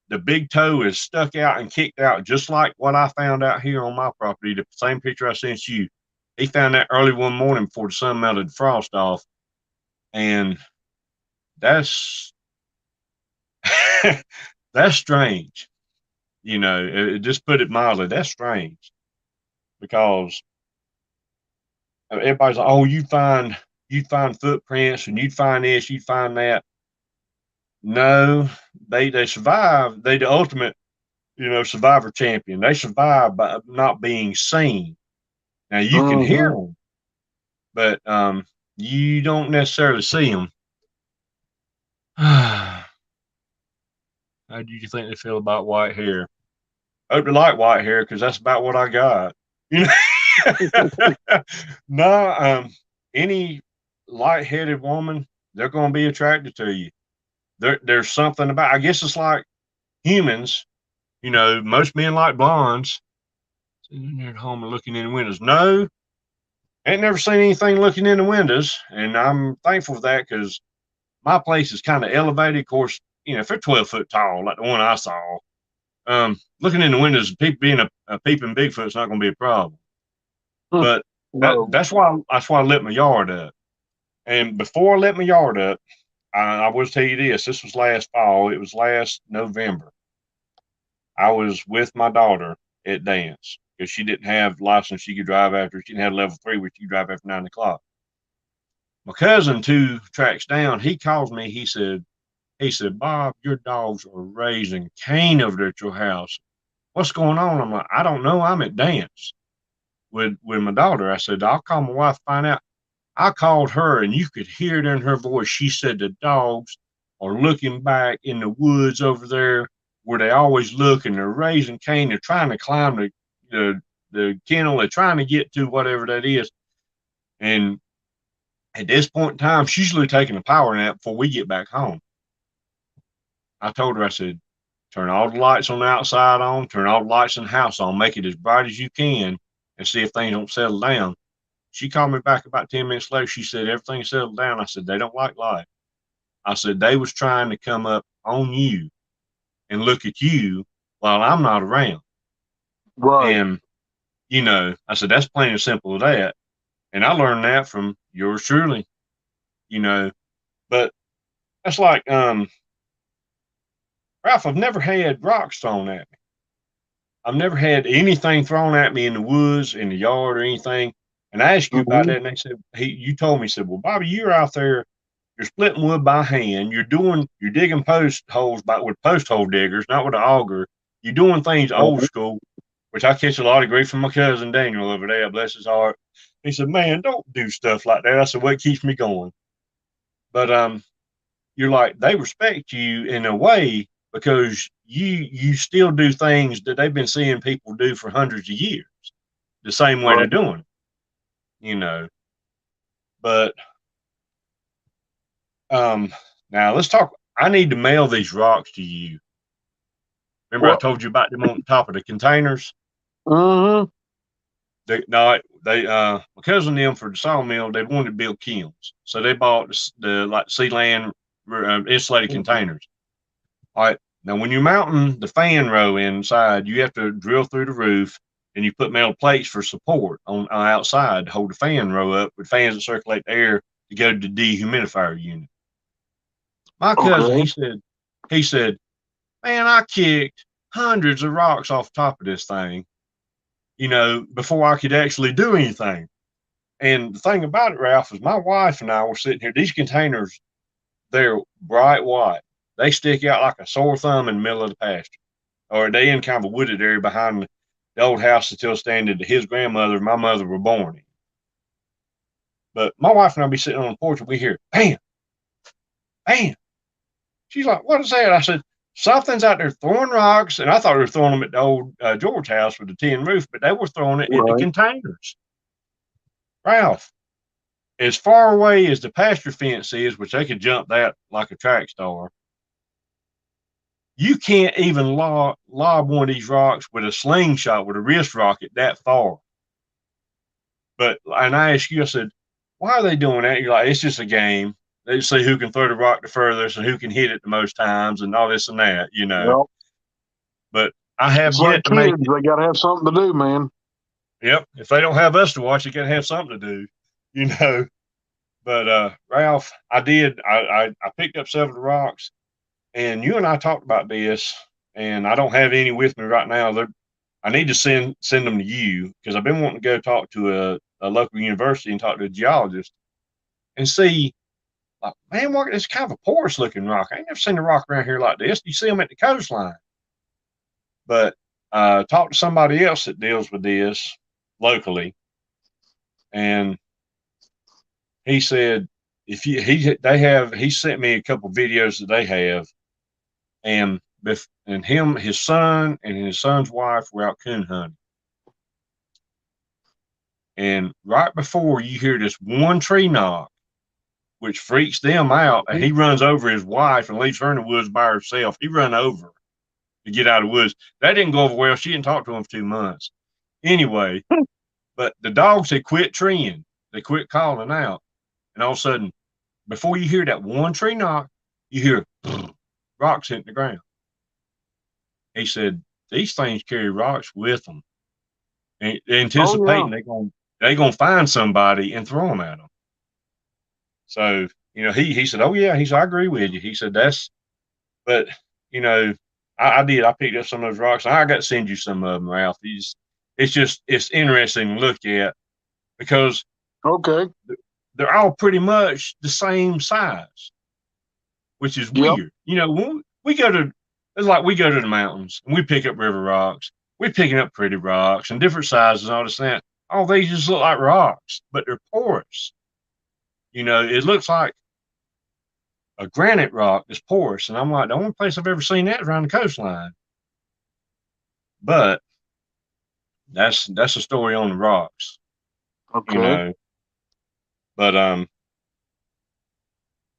the big toe is stuck out and kicked out, just like what I found out here on my property. The same picture I sent you. He found that early one morning before the sun melted the frost off. And that's that's strange. You know, it just put it mildly. That's strange because everybody's like, oh, you'd find footprints and you'd find this, you'd find that. No, they survive. They the ultimate, survivor champion. They survive by not being seen. Now you can hear them, but you don't necessarily see them. How do you think they feel about white hair? I hope they like white hair because that's about what I got. No, any light-headed woman, they're going to be attracted to you. There's something about. I guess it's like humans. Most men like blondes. Sitting there at home and looking in the windows. No, ain't never seen anything looking in the windows, and I'm thankful for that because my place is kind of elevated. Of course, if they're 12 foot tall, like the one I saw, looking in the windows, people being a peeping Bigfoot's not going to be a problem. But that's why I lit my yard up. And before I lit my yard up, I will tell you this. This was last fall. It was last November. I was with my daughter at dance because she didn't have license. She could drive after. She didn't have level 3, which she could drive after 9 o'clock. My cousin 2 tracks down, he calls me. He said, Bob, your dogs are raising Cain over there at your house. What's going on? I'm like, I don't know. I'm at dance with my daughter. I said, I'll call my wife, find out. I called her, and you could hear it in her voice. She said the dogs are looking back in the woods over there where they always look, and they're raising Cain. They're trying to climb the kennel. They're trying to get to whatever that is. And at this point in time, she's usually taking a power nap before we get back home. I told her, I said, turn all the lights on the outside on, turn all the lights in the house on, make it as bright as you can, and see if things don't settle down. She called me back about 10 minutes later. She said, everything settled down. I said, they don't like light. I said, they was trying to come up on you and look at you while I'm not around. Right. And, I said, that's plain and simple as that. And I learned that from yours truly, but that's like, Ralph, I've never had rocks thrown at me. I've never had anything thrown at me in the woods, in the yard, or anything. And I asked you about that, and they said, you told me, well, Bobby, you're out there, you're splitting wood by hand, you're digging post holes with post hole diggers, not with an auger. You're doing things old school, which I catch a lot of grief from my cousin Daniel over there, bless his heart. He said, man, don't do stuff like that. I said, well, it keeps me going. But you're like, they respect you in a way because you still do things that they've been seeing people do for hundreds of years, the same way they're doing it, But now let's talk. I need to mail these rocks to you. Remember I told you about them on top of the containers? Mm-hmm. My cousin them for the sawmill, they wanted to build kilns. So they bought the Sealand insulated containers. All right. Now, when you're mounting the fan row inside, you have to drill through the roof, and you put metal plates for support on outside to hold the fan row up with fans that circulate the air to go to the dehumidifier unit. My cousin, he said, man, I kicked hundreds of rocks off the top of this thing, before I could actually do anything. And the thing about it, Ralph, is my wife and I were sitting here. These containers, they're bright white. They stick out like a sore thumb in the middle of the pasture. Or they in kind of a wooded area behind the old house that still standing that his grandmother and my mother were born in. But my wife and I be sitting on the porch and we hear, bam, bam. She's like, what is that? I said, something's out there throwing rocks. And I thought they were throwing them at the old George house with the tin roof, but they were throwing it in the containers. Ralph, as far away as the pasture fence is, which they could jump that like a track star, you can't even lob one of these rocks with a slingshot, with a wrist rocket that far. And I asked you, I said, why are they doing that? You're like, it's just a game. They see who can throw the rock the furthest and who can hit it the most times and all this and that, you know. Yep. But I have it's yet like to make kids, they got to have something to do, man. Yep. If they don't have us to watch, they got to have something to do, you know. But Ralph, I picked up several rocks, and you and I talked about this, and I don't have any with me right now. I need to send them to you because I've been wanting to go talk to a local university and talk to a geologist and see, like, man, it's kind of a porous looking rock. I ain't never seen a rock around here like this. You see them at the coastline. But talk to somebody else that deals with this locally, and he said he sent me a couple videos that they have, and his son and his son's wife were out coon hunting. And right before you hear this one tree knock, which freaks them out, and he runs over his wife and leaves her in the woods by herself. He run over to get out of the woods. That didn't go over well. She didn't talk to him for 2 months. Anyway, but the dogs had quit treeing. They quit calling out. And all of a sudden, before you hear that one tree knock, you hear rocks hitting the ground. He said, these things carry rocks with them, and anticipating they're gonna find somebody and throw them at them. So, you know, he said, oh yeah, he said, I agree with you. He said, but you know, I picked up some of those rocks, and I got to send you some of them, Ralph. It's interesting to look at because they're all pretty much the same size, which is weird. You know, when we go to the mountains and we pick up river rocks, we're picking up pretty rocks and different sizes and all this and that. Oh, they just look like rocks, but they're porous. You know, it looks like a granite rock that's porous. And I'm like, the only place I've ever seen that is around the coastline. But that's a story on the rocks. Okay. You know. But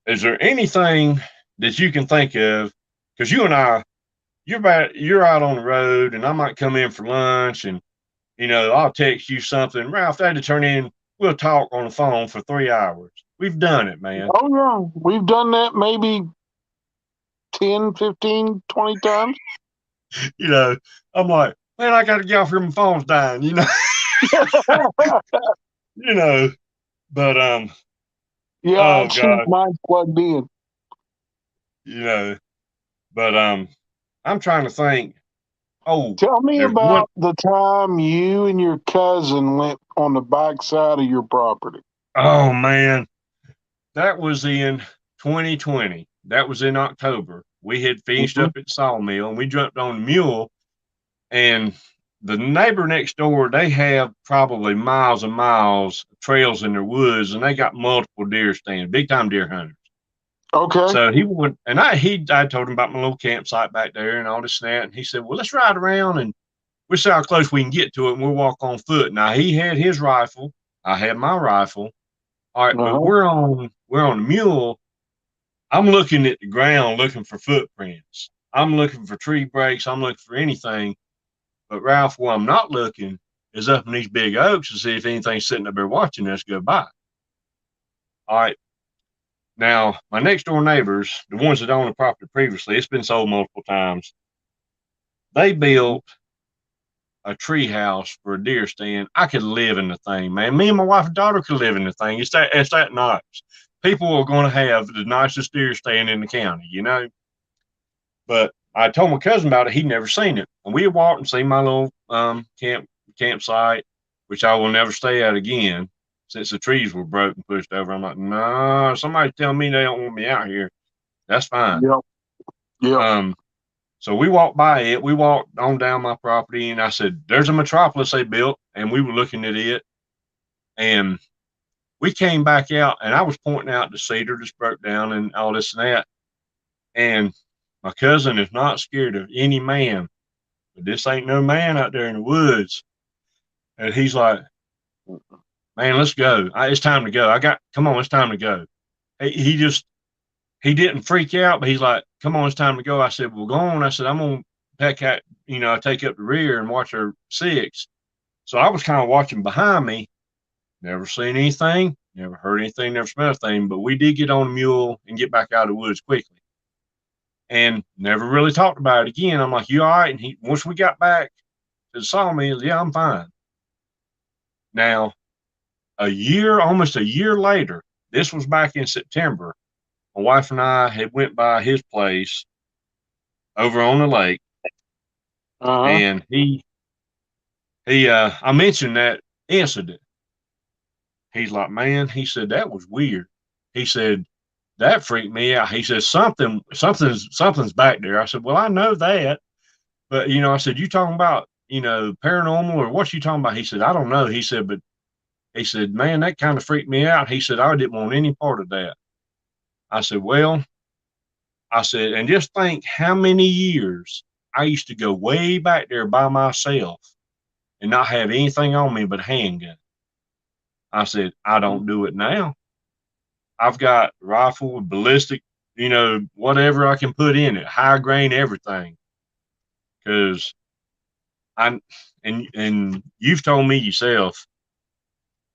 is there anything that you can think of? Because you and I, you're out on the road, and I might come in for lunch, and you know, I'll text you something. Ralph, I had to turn in. We'll talk on the phone for 3 hours. We've done it, man. Oh yeah, we've done that maybe 10, 15, 20 times. You know, I'm like, man, I got to get off here. My phone's dying. You know. You know. But yeah, oh, mine's plugged in. You know, but I'm trying to think. Oh, tell me about the time you and your cousin went on the back side of your property. Oh man, that was in 2020. That was in October. We had finished up at the sawmill, and we jumped on the mule, and the neighbor next door, they have probably miles and miles of trails in their woods, and they got multiple deer stands, big time deer hunters. Okay. So he would, and I told him about my little campsite back there and all this and that, and he said, well, let's ride around and we'll see how close we can get to it, and we'll walk on foot. Now he had his rifle, I had my rifle. All right, but we're on the mule. I'm looking at the ground, looking for footprints. I'm looking for tree breaks. I'm looking for anything. But Ralph, where I'm not looking is up in these big oaks to see if anything's sitting up there watching us go by. All right. Now, my next door neighbors, the ones that owned the property previously, it's been sold multiple times. They built a tree house for a deer stand. I could live in the thing, man. Me and my wife and daughter could live in the thing. It's that nice. People are going to have the nicest deer stand in the county, you know. But I told my cousin about it. He'd never seen it. And we had walked and seen my little campsite, which I will never stay at again since the trees were broke and pushed over. I'm like, no, somebody tell me they don't want me out here. That's fine. Yeah. So we walked by it. We walked on down my property, and I said, there's a metropolis they built, and we were looking at it. And we came back out, and I was pointing out the cedar just broke down and all this and that. And my cousin is not scared of any man, but this ain't no man out there in the woods. And he's like, man, let's go. It's time to go. Come on, it's time to go. He didn't freak out, but he's like, come on, it's time to go. I said, well, go on. I said, I'm going to take up the rear and watch her 6. So I was kind of watching behind me, never seen anything, never heard anything, never smelled anything, but we did get on a mule and get back out of the woods quickly. And never really talked about it again. I'm like, you all right? And once we got back to the sawmill, yeah, I'm fine. Now, almost a year later, this was back in September, my wife and I had went by his place over on the lake. And I mentioned that incident. He's like, man, he said, that was weird. He said, that freaked me out. He said, something's back there. I said, well, I know that. But, I said, you talking about, paranormal or what you talking about? He said, I don't know. He said, man, that kind of freaked me out. He said, I didn't want any part of that. I said, well, and just think how many years I used to go way back there by myself and not have anything on me but a handgun. I said, I don't do it now. I've got rifle, ballistic, whatever I can put in it, high grain, everything. Because and you've told me yourself,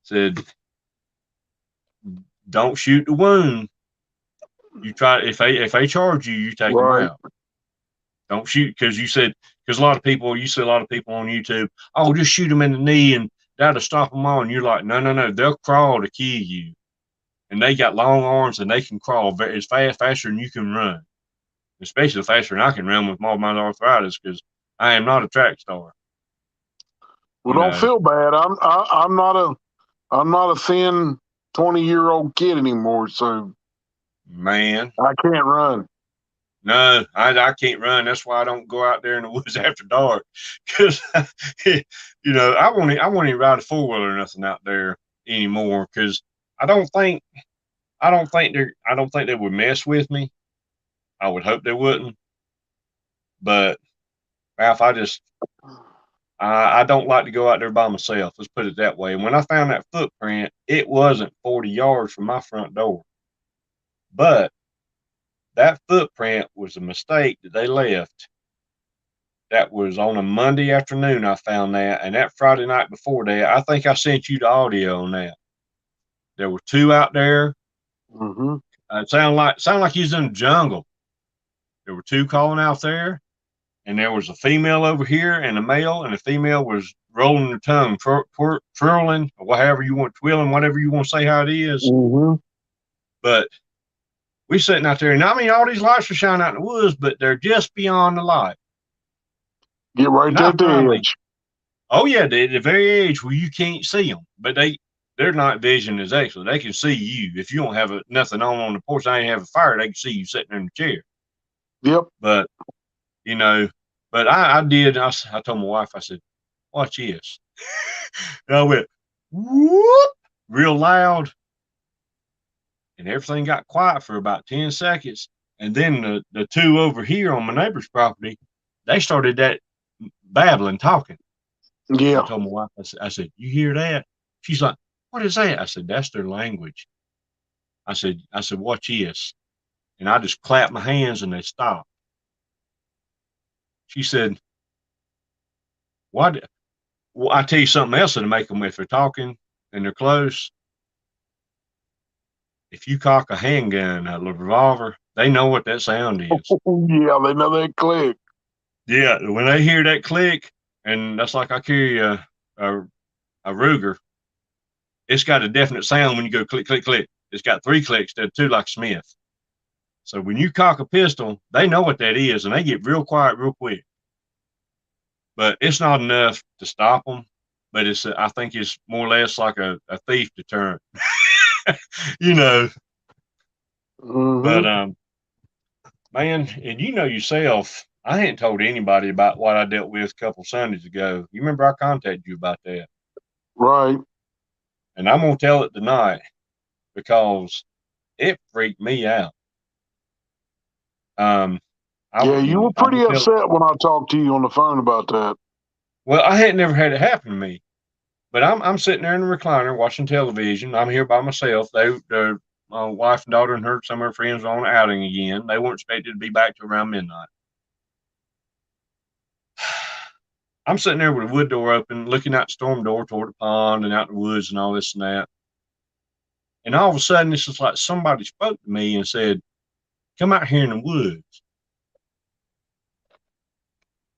said, don't shoot the wound. You try, if they charge you, you take them out. Don't shoot, because you said a lot of people on YouTube, oh, just shoot them in the knee and that'll stop them all. And you're like, no, they'll crawl to kill you. And they got long arms and they can crawl as faster than you can run, especially faster than I can run with all my arthritis, because I am not a track star. Well, don't feel bad. I'm not a thin 20-year-old kid anymore, so man, I can't run. No, I can't run. That's why I don't go out there in the woods after dark, because I won't even ride a 4-wheeler or nothing out there anymore, because I don't think they would mess with me. I would hope they wouldn't. But Ralph, I don't like to go out there by myself. Let's put it that way. And when I found that footprint, it wasn't 40 yards from my front door. But that footprint was a mistake that they left. That was on a Monday afternoon. I found that. And that Friday night before that, I think I sent you the audio on that. There were 2 out there. Mm-hmm. It sounded like he was in the jungle. There were 2 calling out there, and there was a female over here and a male, and the female was rolling her tongue, twirling, or whatever you want, twirling, whatever you want to say how it is. Mm-hmm. But we sitting out there, and I mean, all these lights are shining out in the woods, but they're just beyond the light. Get right there at the edge. Oh yeah, the very edge where you can't see them, but their night vision is excellent. They can see you. If you don't have nothing on the porch, I ain't have a fire, they can see you sitting in the chair. Yep. But, I did. I told my wife, I said, watch this. And I went, whoop, real loud. And everything got quiet for about 10 seconds. And then the 2 over here on my neighbor's property, they started that babbling, talking. Yeah. I told my wife, I said, you hear that? She's like, what is that? I said, that's their language. I said, watch this. And I just clapped my hands and they stopped. She said, what? Well, I tell you something else that'll make them, if they're talking and they're close. If you cock a handgun, a revolver, they know what that sound is. Yeah, they know that click. Yeah, when they hear that click, and that's like I carry a Ruger. It's got a definite sound when you go click, click, click. It's got 3 clicks instead of 2 like Smith. So when you cock a pistol, they know what that is, and they get real quiet real quick. But it's not enough to stop them. But I think it's more or less like a thief deterrent. Mm-hmm. But man, and yourself, I hadn't told anybody about what I dealt with a couple Sundays ago. You remember I contacted you about that, right? And I'm gonna tell it tonight because it freaked me out. You were pretty upset when I talked to you on the phone about that. Well, I had never had it happen to me. But I'm sitting there in the recliner watching television. I'm here by myself. My wife and daughter and some of her friends were on outing again. They weren't expected to be back till around midnight. I'm sitting there with the wood door open, looking out the storm door toward the pond and out the woods and all this and that. And all of a sudden, it's just like somebody spoke to me and said, "Come out here in the woods."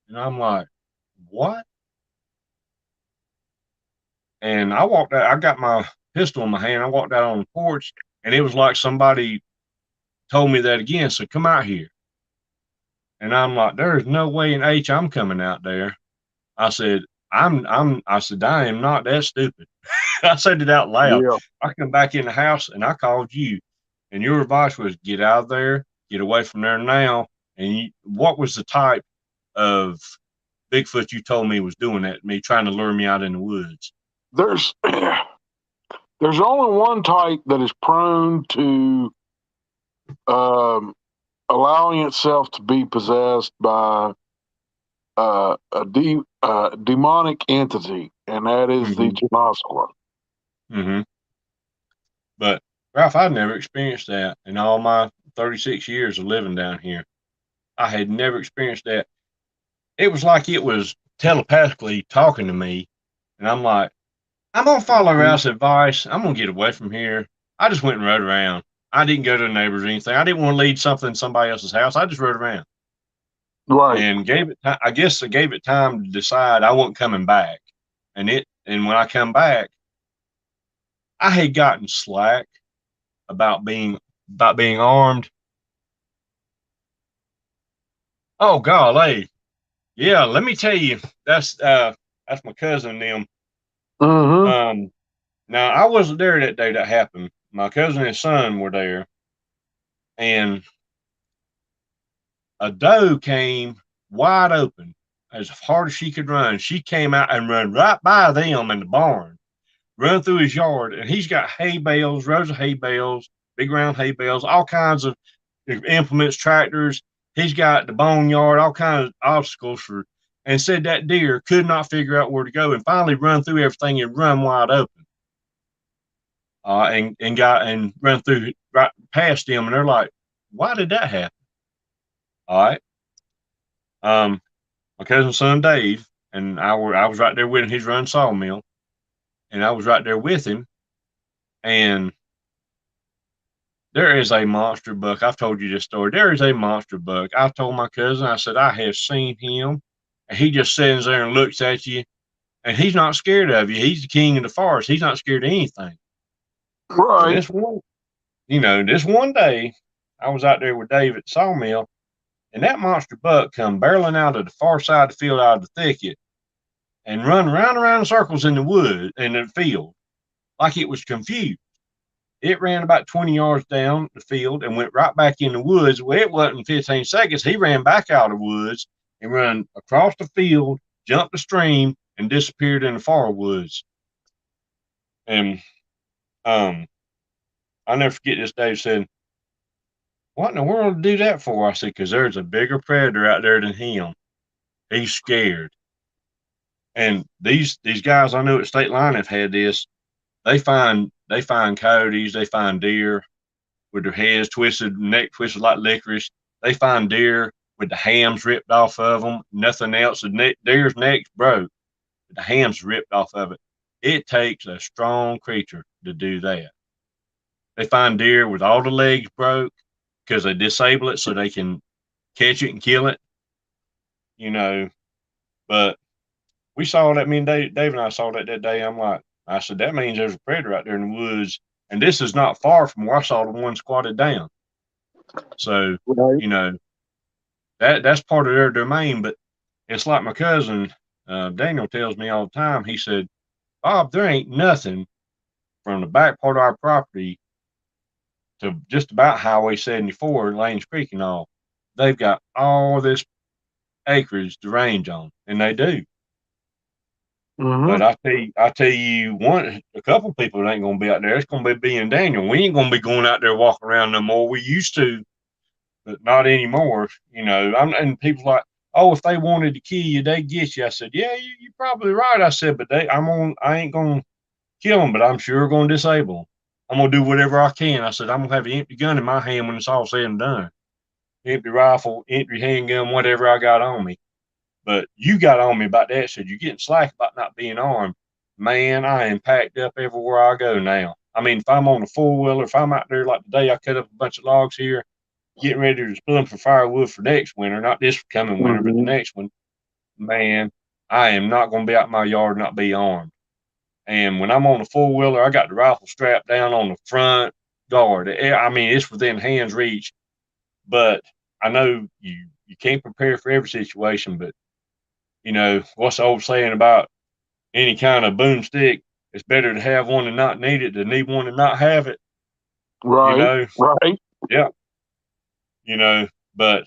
And I'm like, "What?" And I walked out. I got my pistol in my hand. I walked out on the porch, and it was like somebody told me that again. So come out here. And I'm like, "There's no way in H I'm coming out there." I said, I said, "I am not that stupid." I said it out loud. Yeah. I come back in the house and I called you, and your advice was get out of there, get away from there now. And what was the type of Bigfoot you told me was doing that to me, trying to lure me out in the woods? There's only one type that is prone to allowing itself to be possessed by a demonic entity, and that is the Chinoskwa. Mm-hmm. But Ralph, I've never experienced that in all my 36 years of living down here. I had never experienced that. It was like it was telepathically talking to me, and I'm like, I'm gonna follow Ralph's advice. I'm gonna get away from here. I just went and rode around. I didn't go to the neighbors or anything. I didn't want to leave something in somebody else's house. I just rode around. Right. And I guess I gave it time to decide I wasn't coming back. And when I come back, I had gotten slack about being armed. Oh golly. Yeah, let me tell you, that's my cousin and them. Mm-hmm. Now I wasn't there that day that happened. My cousin and his son were there, and a doe came wide open as hard as she could run. She came out and run right by them in the barn, run through his yard, and he's got hay bales, rows of hay bales, big round hay bales, all kinds of implements, tractors. He's got the boneyard, all kinds of obstacles and said that deer could not figure out where to go, and finally run through everything and run wide open. And run through right past him, and they're like, "Why did that happen?" All right. My cousin's son Dave and I was right there with him. He's running sawmill, and I was right there with him. And there is a monster buck. I've told you this story. There is a monster buck. I told my cousin, I said, I have seen him, and he just sits there and looks at you, and he's not scared of you. He's the king of the forest. He's not scared of anything. Right. This one day, I was out there with Dave at the sawmill, and that monster buck come barreling out of the far side of the field, out of the thicket, and run around in circles in the field, like it was confused. It ran about 20 yards down the field and went right back in the woods. Well, it wasn't 15 seconds. He ran back out of the woods and ran across the field, jumped the stream, and disappeared in the far woods. And I'll never forget this. Dave said, "What in the world do that for?" I said, "Because there's a bigger predator out there than him. He's scared." And these guys I know at State Line have had this. They find coyotes, they find deer with their heads twisted, neck twisted like licorice. They find deer with the hams ripped off of them, nothing else. The deer's neck's broke, but the hams ripped off of it. It takes a strong creature to do that. They find deer with all the legs broke because they disable it so they can catch it and kill it, But we saw that. Me and Dave and I saw that day. I said, that means there's a predator out there in the woods, and this is not far from where I saw the one squatted down. So, right. That's part of their domain. But it's like my cousin Daniel tells me all the time. He said, "Bob, there ain't nothing from the back part of our property to just about Highway 74, Lanes Creek and all. They've got all this acreage to range on, and they do." Mm-hmm. But I tell you a couple people that ain't gonna be out there. It's gonna be and Daniel. We ain't gonna be going out there walking around no more. We used to, but not anymore. And people like, oh, if they wanted to kill you, they get you. I said, yeah, you're probably right. I said, but I ain't gonna kill them, but I'm sure gonna disable them. I'm gonna do whatever I can. I said, I'm gonna have an empty gun in my hand when it's all said and done. Empty rifle, empty handgun, whatever I got on me. But you got on me about that. Said you're getting slack about not being armed. Man, I am packed up everywhere I go now. I mean, if I'm on a four-wheeler, if I'm out there like today, I cut up a bunch of logs here, getting ready to split them for firewood for next winter, not this coming winter, but the next one, man, I am not going to be out in my yard and not be armed. And when I'm on a four-wheeler, I got the rifle strapped down on the front guard. I mean, it's within hand's reach, but I know you can't prepare for every situation, but you know, what's the old saying about any kind of boomstick? It's better to have one and not need it than need one and not have it. Right. You know? Right. Yeah. You know, but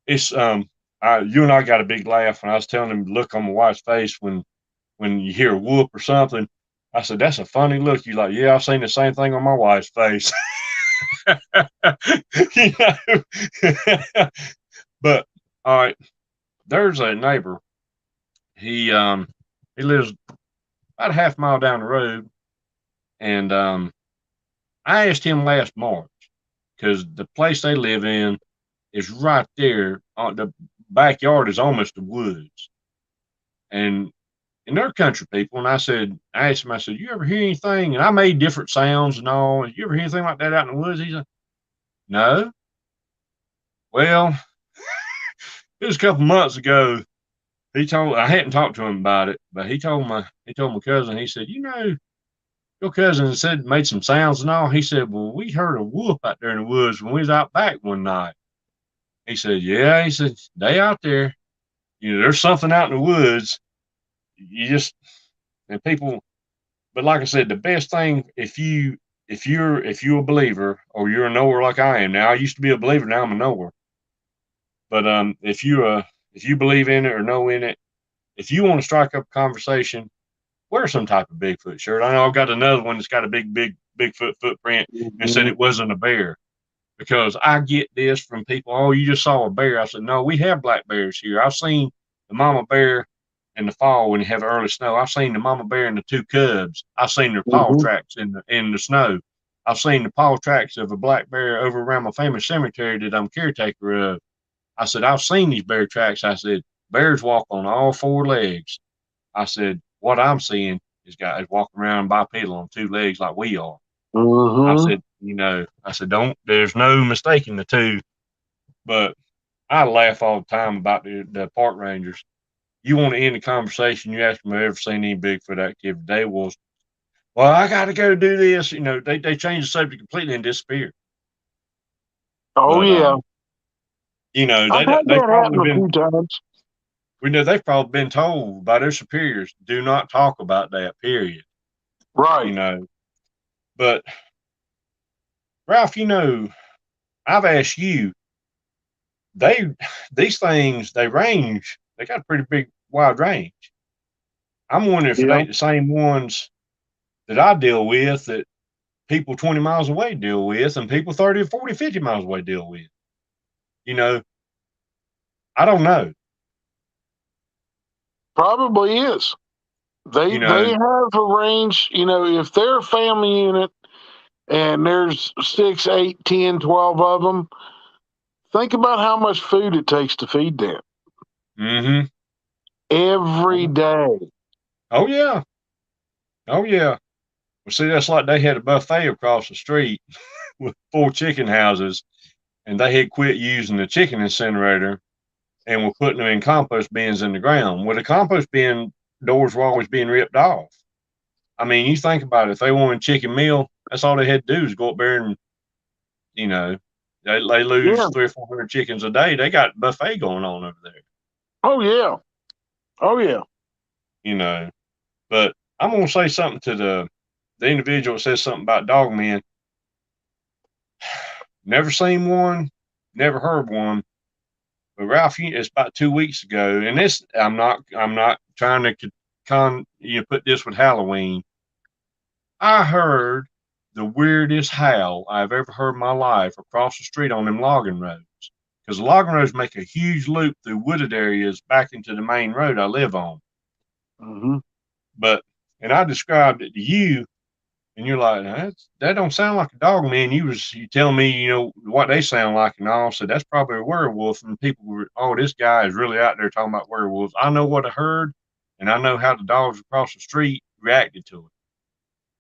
it's you and I got a big laugh when I was telling him to look on my wife's face when you hear a whoop or something. I said, that's a funny look. You like, yeah, I've seen the same thing on my wife's face. You know? But all right, there's a neighbor. He lives about a half mile down the road, and I asked him last March because the place they live in is right there. The backyard is almost the woods, and they're country people. And I asked him, I said, you ever hear anything? And I made different sounds and all. You ever hear anything like that out in the woods? He said, no. Well, it was a couple months ago. I hadn't talked to him about it, but he told my cousin, he said, you know, your cousin made some sounds and all. He said, well, we heard a whoop out there in the woods when we was out back one night. He said, yeah, he said, they out there. You know, there's something out in the woods. And people, but like I said, the best thing, if you're a believer or you're a knower like I am now, I used to be a believer, now I'm a knower. But if you believe in it or know in it, if you want to strike up a conversation, wear some type of Bigfoot shirt. I know I've got another one that's got a big Bigfoot footprint and said it wasn't a bear, because I get this from people. Oh, you just saw a bear. I said, no, we have black bears here. I've seen the mama bear in the fall when you have early snow. I've seen the mama bear and the two cubs. I've seen their paw tracks in the snow. I've seen the paw tracks of a black bear over around my family cemetery that I'm caretaker of. I said, I've seen these bear tracks. I said, bears walk on all four legs. I said, what I'm seeing is guys walking around bipedal on two legs like we are. I said, you know, there's no mistaking the two. But I laugh all the time about the park rangers. You want to end the conversation, you ask them if they've ever seen any Bigfoot activity. They will, well, I got to go do this. You know, they change the subject completely and disappear. Oh, but, yeah. You know, they've probably been, we know they've probably been told by their superiors, do not talk about that, period. Right. You know, but Ralph, you know, I've asked you, these things, they range, they got a pretty big, wide range. I'm wondering if it ain't the same ones that I deal with that people 20 miles away deal with and people 30, 40, 50 miles away deal with. You know, I don't know. Probably is. They have a range, you know, if they're a family unit and there's 6, 8, 10, 12 of them, think about how much food it takes to feed them. Mm-hmm. Every day. Oh, yeah. Oh, yeah. Well, see, that's like they had a buffet across the street with 4 chicken houses, and they had quit using the chicken incinerator and were putting them in compost bins in the ground. Well, the compost bin doors were always being ripped off. I mean, you think about it. If they wanted chicken meal, that's all they had to do is go up there and, you know, they lose 300 or 400 chickens a day. They got buffet going on over there. Oh, yeah. Oh, yeah. You know, but I'm going to say something to the individual that says something about dog men. Never seen one, never heard one. But Ralph, it's about 2 weeks ago, and this I'm not trying to put this with Halloween. I heard the weirdest howl I've ever heard in my life across the street on them logging roads. because the logging roads make a huge loop through wooded areas back into the main road I live on. Mm-hmm. And I described it to you, and you're like, that don't sound like a dog, man. You telling me, you know, what they sound like and all. So that's probably a werewolf. And people were, oh, this guy is really out there talking about werewolves. I know what I heard, and I know how the dogs across the street reacted to it.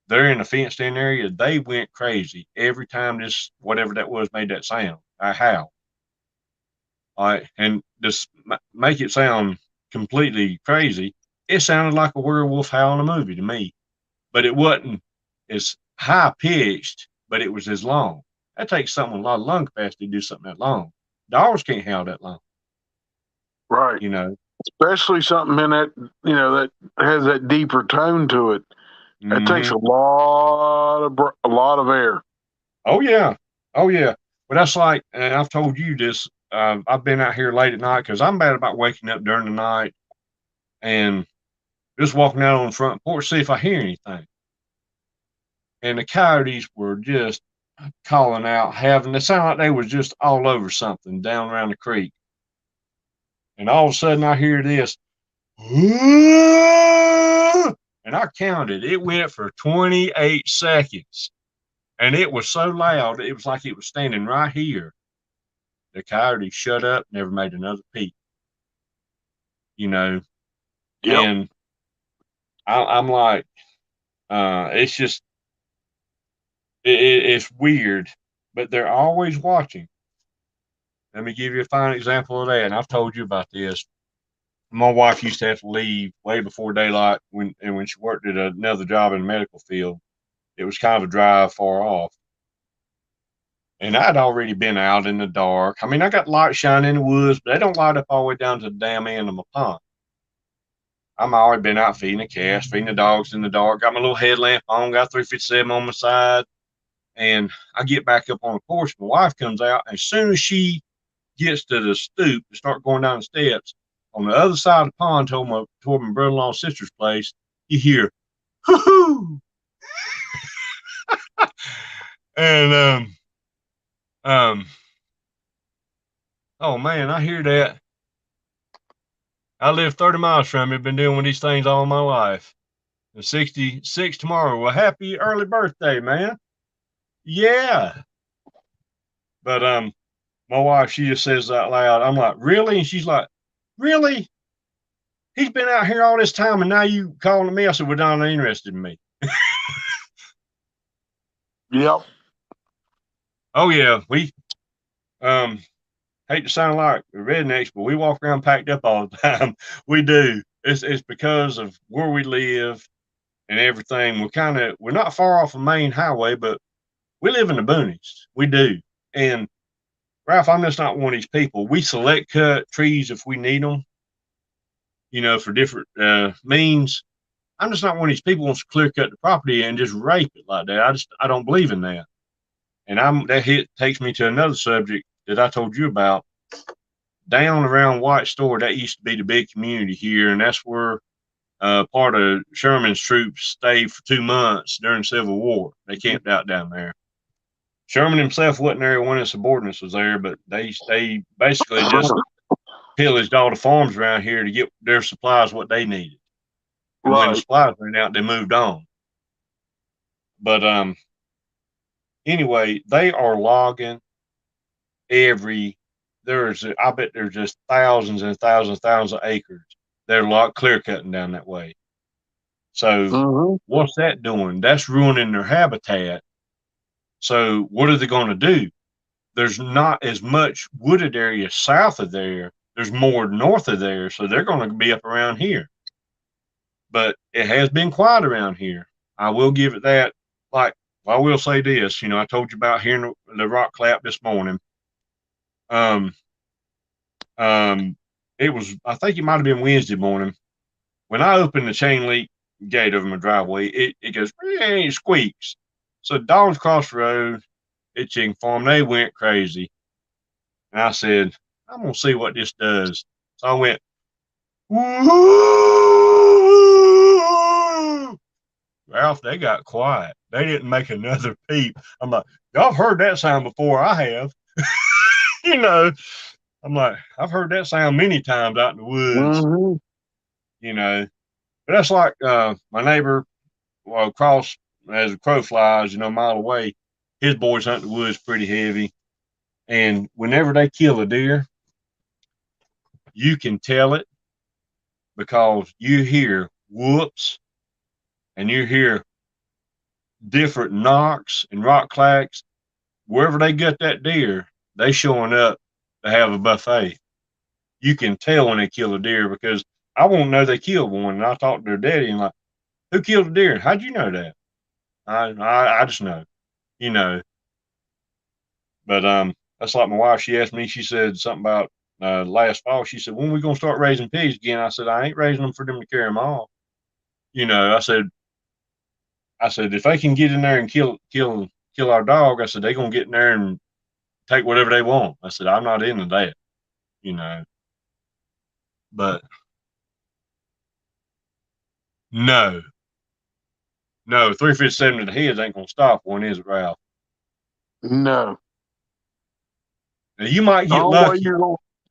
They're in a fenced in area. They went crazy every time this, whatever that was, made that sound. I howl. All right. And just make it sound completely crazy. It sounded like a werewolf howl in a movie to me, but it wasn't as high pitched, but it was as long. That takes something with a lot of lung capacity to do something that long. Dogs can't howl that long. Right. You know, especially something in that, you know, that has that deeper tone to it. It takes a lot of air. Oh yeah. But that's like, and I've told you this. I've been out here late at night because I'm bad about waking up during the night and just walking out on the front porch, see if I hear anything. And the coyotes were just calling out, it sounded like they was just all over something down around the creek. And all of a sudden I hear this, and I counted. It went for 28 seconds. And it was so loud, it was like it was standing right here. The coyote shut up, never made another peep. You know, yep. And I'm like, it's just, it's weird, but they're always watching. Let me give you a fine example of that. And I've told you about this. My wife used to have to leave way before daylight when she worked at another job in the medical field. It was kind of a drive far off. And I'd already been out in the dark. I mean, I got light shining in the woods, but they don't light up all the way down to the damn end of my pond. I'm already been out feeding the cats, feeding the dogs in the dark. Got my little headlamp on, got 357 on my side. And I get back up on the porch. My wife comes out. And as soon as she gets to the stoop to start going down the steps, on the other side of the pond toward my brother-in-law's sister's place, you hear, hoo-hoo! And, oh man, I hear that. I live 30 miles from it, been dealing with these things all my life. I'm 66 tomorrow. Well, happy early birthday, man. Yeah. But, my wife, she just says out loud, I'm like, really? And she's like, really? He's been out here all this time and now you calling me? I said, well, Don, not interested in me. Yep. Oh yeah. We, hate to sound like rednecks, but we walk around packed up all the time. We do. It's because of where we live and everything. We're not far off a main highway, but we live in the boonies. We do. And Ralph, I'm just not one of these people. We select cut trees if we need them, you know, for different means. I'm just not one of these people who wants to clear cut the property and just rape it like that. I don't believe in that. And that takes me to another subject that I told you about. Down around White Store, that used to be the big community here, and that's where part of Sherman's troops stayed for 2 months during the Civil War. They camped out down there. Sherman himself wasn't there, one of his subordinates was there, but they basically just pillaged all the farms around here to get their supplies what they needed. And when the supplies ran out, they moved on. But anyway, they are logging I bet there's just thousands and thousands of acres. They're clear cutting down that way. So what's that doing? That's ruining their habitat. So what are they going to do? There's not as much wooded area south of there. There's more north of there. So they're going to be up around here. But it has been quiet around here. I will give it that. Like, I will say this, you know, I told you about hearing the rock clap this morning. It was, I think it might have been Wednesday morning. When I opened the chain link gate over my driveway, it goes, it squeaks. So dogs across the road at chicken farm, they went crazy. And I said, I'm going to see what this does. So I went, woo! Ralph, they got quiet. They didn't make another peep. I'm like, y'all heard that sound before. I have. You know, I'm like, I've heard that sound many times out in the woods, Mm-hmm. you know. But that's like my neighbor, well, across as a crow flies, a mile away. His boys hunt the woods pretty heavy, and whenever they kill a deer, you can tell it because you hear whoops and you hear different knocks and rock clacks. Wherever they get that deer, they showing up to have a buffet. You can tell when they kill a deer because I won't know they killed one. And I talked to their daddy and like, who killed a deer? How'd you know that? I just know, you know. But that's like my wife. She asked me. She said something about last fall. She said, when we gonna start raising pigs again? I said, I ain't raising them for them to carry them off. I said if they can get in there and kill our dog, I said they gonna get in there and take whatever they want. I said I'm not into that, you know. But no, 357 to the heads ain't gonna stop one, is it, Ralph? No. Now, you might get lucky.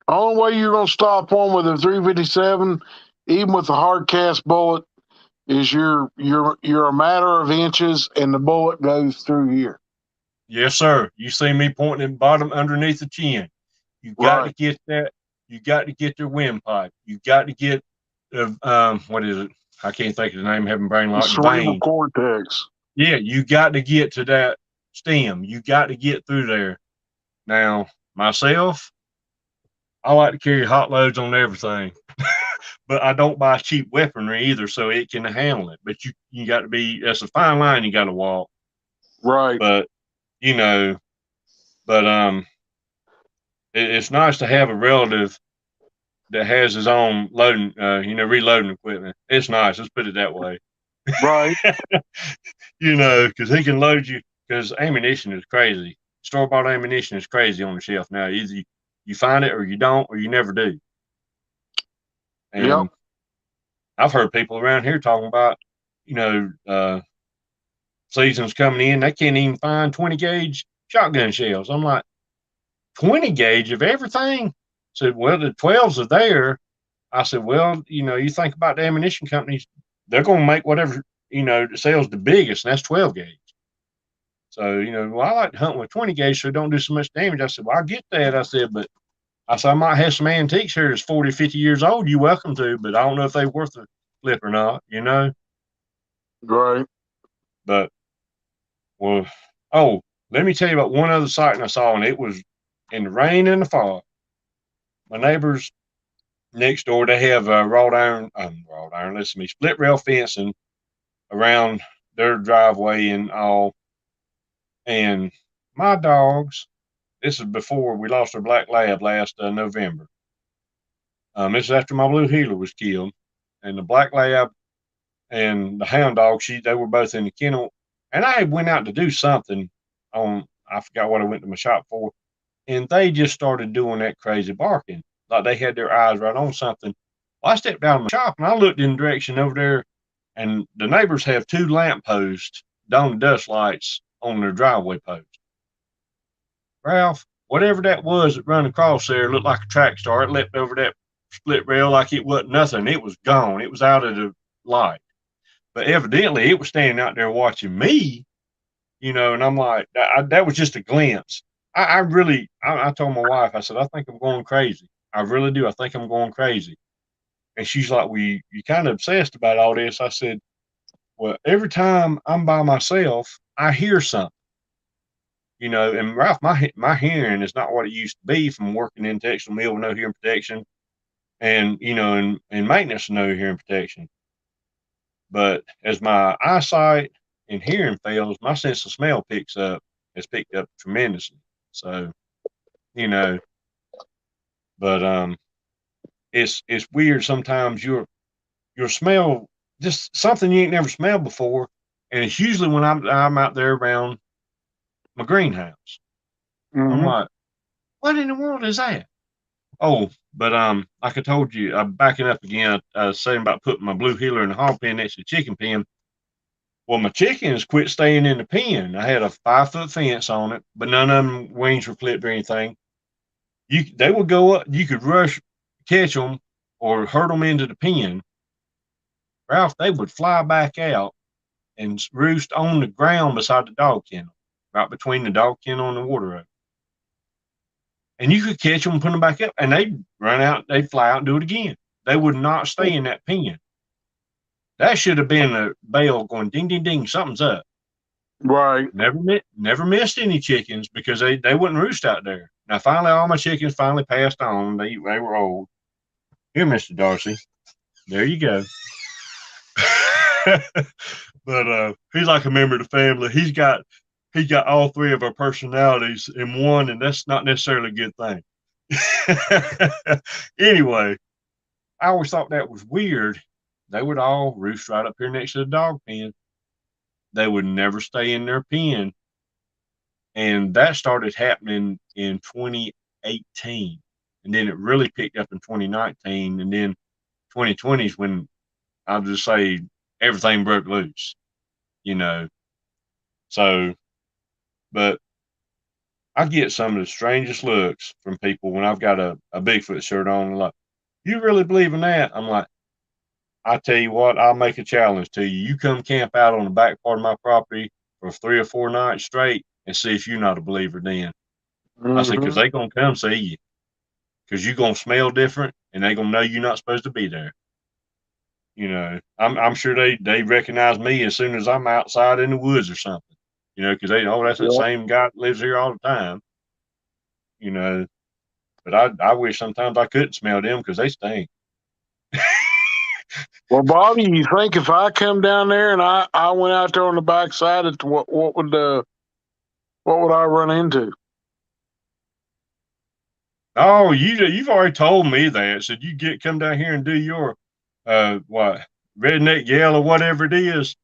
Only way you're gonna stop one with a 357, even with a hard cast bullet, is you're a matter of inches, and the bullet goes through here. Yes, sir. You see me pointing at the bottom underneath the chin. You got to get that. You got to get their windpipe. You got to get what is it? I can't think of the name. Having brain lock. Cerebral cortex. Yeah, you got to get to that stem. You got to get through there. Now, myself, I like to carry hot loads on everything, but I don't buy cheap weaponry either, so it can handle it. But you got to be. That's a fine line you got to walk. Right. But it's nice to have a relative that has his own loading, reloading equipment. It's nice. Let's put it that way. Right. Because he can load you. Because ammunition is crazy. Store-bought ammunition is crazy on the shelf now. Either you find it or you don't, or you never do. And yep. I've heard people around here talking about, seasons coming in, they can't even find 20 gauge shotgun shells. I'm like, 20 gauge of everything? I said, well, the 12s are there. I said, well, you think about the ammunition companies, they're going to make whatever, sells the biggest, and that's 12 gauge. So, well, I like to hunt with 20 gauge so it don't do so much damage. I said, well, I get that. I said, I might have some antiques here that's 40, 50 years old. You're welcome to, but I don't know if they're worth a flip or not, Right. But, well, let me tell you about one other sighting I saw, and it was in the rain and the fog. My neighbors next door, they have split rail fencing around their driveway and all. And my dogs, this is before we lost our black lab last November. This is after my blue heeler was killed. And the black lab and the hound dog, they were both in the kennel. And I went out to do something I forgot what I went to my shop for. And they just started doing that crazy barking. Like they had their eyes right on something. Well, I stepped down to my shop and I looked in the direction over there. And the neighbors have 2 lamp posts, dome dust lights on their driveway post. Ralph, whatever that was that run across there looked like a track star. It leapt over that split rail like it wasn't nothing. It was gone. It was out of the light. But evidently it was standing out there watching me, and I'm like, that was just a glimpse. I told my wife, I said, I think I'm going crazy. I really do. I think I'm going crazy. And she's like, well, you kind of obsessed about all this. I said, well, every time I'm by myself, I hear something, and Ralph, my hearing is not what it used to be from working in textile mill with no hearing protection and, and maintenance with no hearing protection. But as my eyesight and hearing fails, my sense of smell has picked up tremendously. So, but it's weird sometimes your smell, just something you ain't never smelled before, and it's usually when I'm out there around my greenhouse. Mm-hmm. I'm like, what in the world is that? Oh, but like I told you, I'm backing up again. I was saying about putting my blue heeler in the hog pen next to the chicken pen. Well, my chickens quit staying in the pen. I had a 5-foot fence on it, but none of them wings were clipped or anything. they would go up. You could catch them, or herd them into the pen. Ralph, they would fly back out and roost on the ground beside the dog kennel, right between the dog kennel and the water road. And you could catch them and put them back up, and they'd run out, they'd fly out and do it again. They would not stay in that pen. That should have been a bell going ding, ding, ding, something's up. Right. Never missed any chickens because they wouldn't roost out there. Now, finally, all my chickens finally passed on. They were old. Here, Mr. Darcy. There you go. But he's like a member of the family. He's got all three of our personalities in one, and that's not necessarily a good thing. Anyway, I always thought that was weird. They would all roost right up here next to the dog pen. They would never stay in their pen. And that started happening in 2018. And then it really picked up in 2019. And then 2020 is when I'll just say everything broke loose, you know. So, but I get some of the strangest looks from people when I've got a Bigfoot shirt on. Like, you really believe in that? I'm like, I tell you what, I'll make a challenge to you. You come camp out on the back part of my property for 3 or 4 nights straight and see if you're not a believer then. Mm-hmm. I said, because they're going to come see you. Because you're going to smell different and they're going to know you're not supposed to be there. You know, I'm sure they recognize me as soon as I'm outside in the woods or something. You know, because they know that's the same guy that lives here all the time. You know, but I wish sometimes I couldn't smell them because they stink. Well, Bobby, you think if I come down there and I went out there on the backside, what would I run into? Oh, you've already told me that. Said you come down here and do your redneck yell or whatever it is.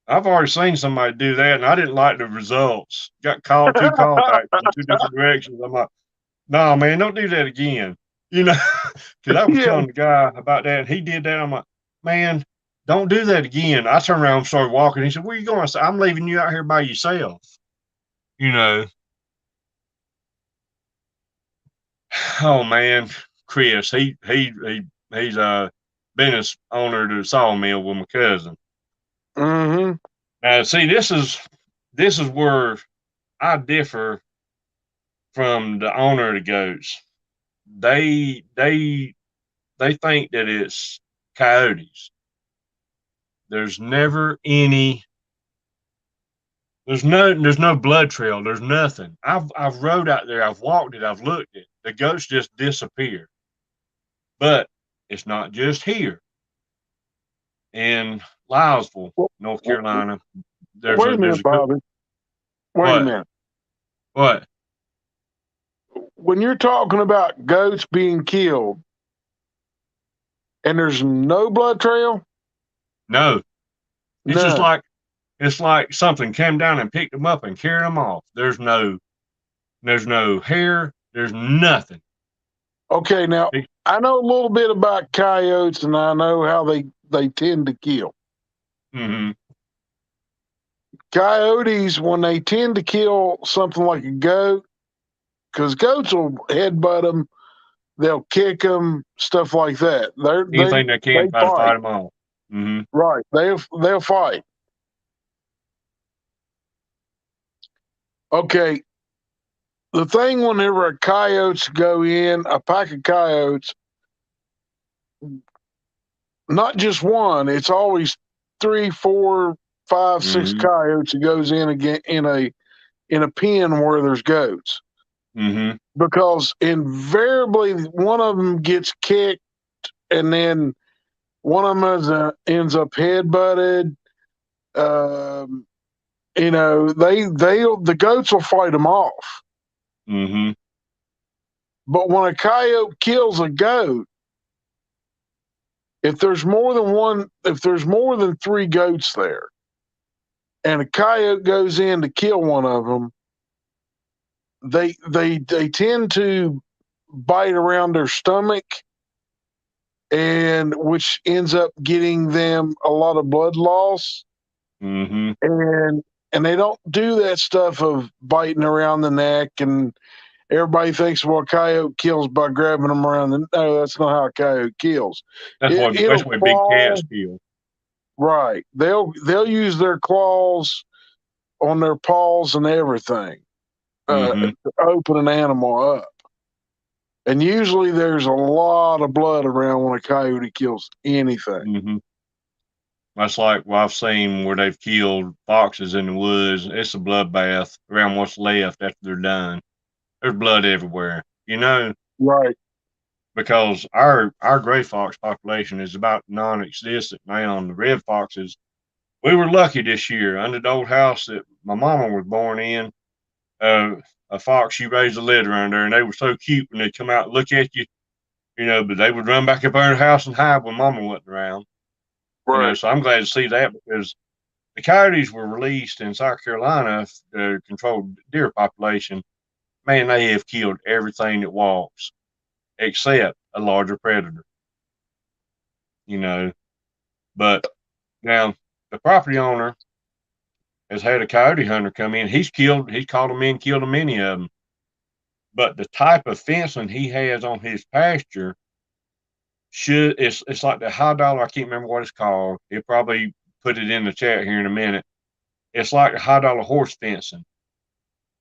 I've already seen somebody do that, and I didn't like the results. Got called 2 callbacks in 2 different directions. I'm like, no, man, don't do that again. You know, because I was telling the guy about that, and he did that. I'm like, man, don't do that again. I turned around and started walking. He said, where are you going? I said, I'm leaving you out here by yourself. You know. Oh man, Chris, he's business owner to the sawmill with my cousin. Mm-hmm. See, this is where I differ from the owner of the goats. They think that it's coyotes. There's never any. There's no blood trail. There's nothing. I've rode out there. I've walked it. I've looked it. The goats just disappear. But it's not just here. In Lylesville, North Carolina, Wait a minute, Bobby. Wait a minute. What? When you're talking about goats being killed, and there's no blood trail? No. It's just like something came down and picked them up and carried them off. There's no hair. There's nothing. Okay, now I know a little bit about coyotes, and I know how they tend to kill. Mm-hmm. Coyotes, when they tend to kill something like a goat, because goats will headbutt them, they'll kick them, stuff like that. Anything they can try to fight them off. Mm-hmm. Right, they'll fight. Okay, the thing whenever a coyotes go in, a pack of coyotes, not just one, it's always 3, 4, 5, 6 coyotes that goes in again in a pen where there's goats. Mm-hmm. Because invariably one of them gets kicked, and then one of them ends up headbutted. You know, the goats will fight them off. Mm-hmm. But when a coyote kills a goat, if there's more than 3 goats there, and a coyote goes in to kill one of them, they tend to bite around their stomach, and which ends up getting them a lot of blood loss. Mm-hmm. And they don't do that stuff of biting around the neck and everybody thinks, well, a coyote kills by grabbing them around. No, that's not how a coyote kills. That's why big cats kill. Right. They'll use their claws on their paws and everything to open an animal up. And usually there's a lot of blood around when a coyote kills anything. That's like what I've seen where they've killed foxes in the woods. It's a bloodbath around what's left after they're done. There's blood everywhere, you know? Right. Because our gray fox population is about non-existent now. And the red foxes, we were lucky this year. Under the old house that my mama was born in, a fox, she raised a litter under there, and they were so cute when they'd come out and look at you, you know, but they would run back up under the house and hide when mama wasn't around. Right. You know, so I'm glad to see that, because the coyotes were released in South Carolina to control deer population. Man, they have killed everything that walks except a larger predator. You know, but now the property owner has had a coyote hunter come in. He's caught them in, killed many of them. But the type of fencing he has on his pasture it's like the high dollar, I can't remember what it's called. He'll probably put it in the chat here in a minute. It's like the high dollar horse fencing.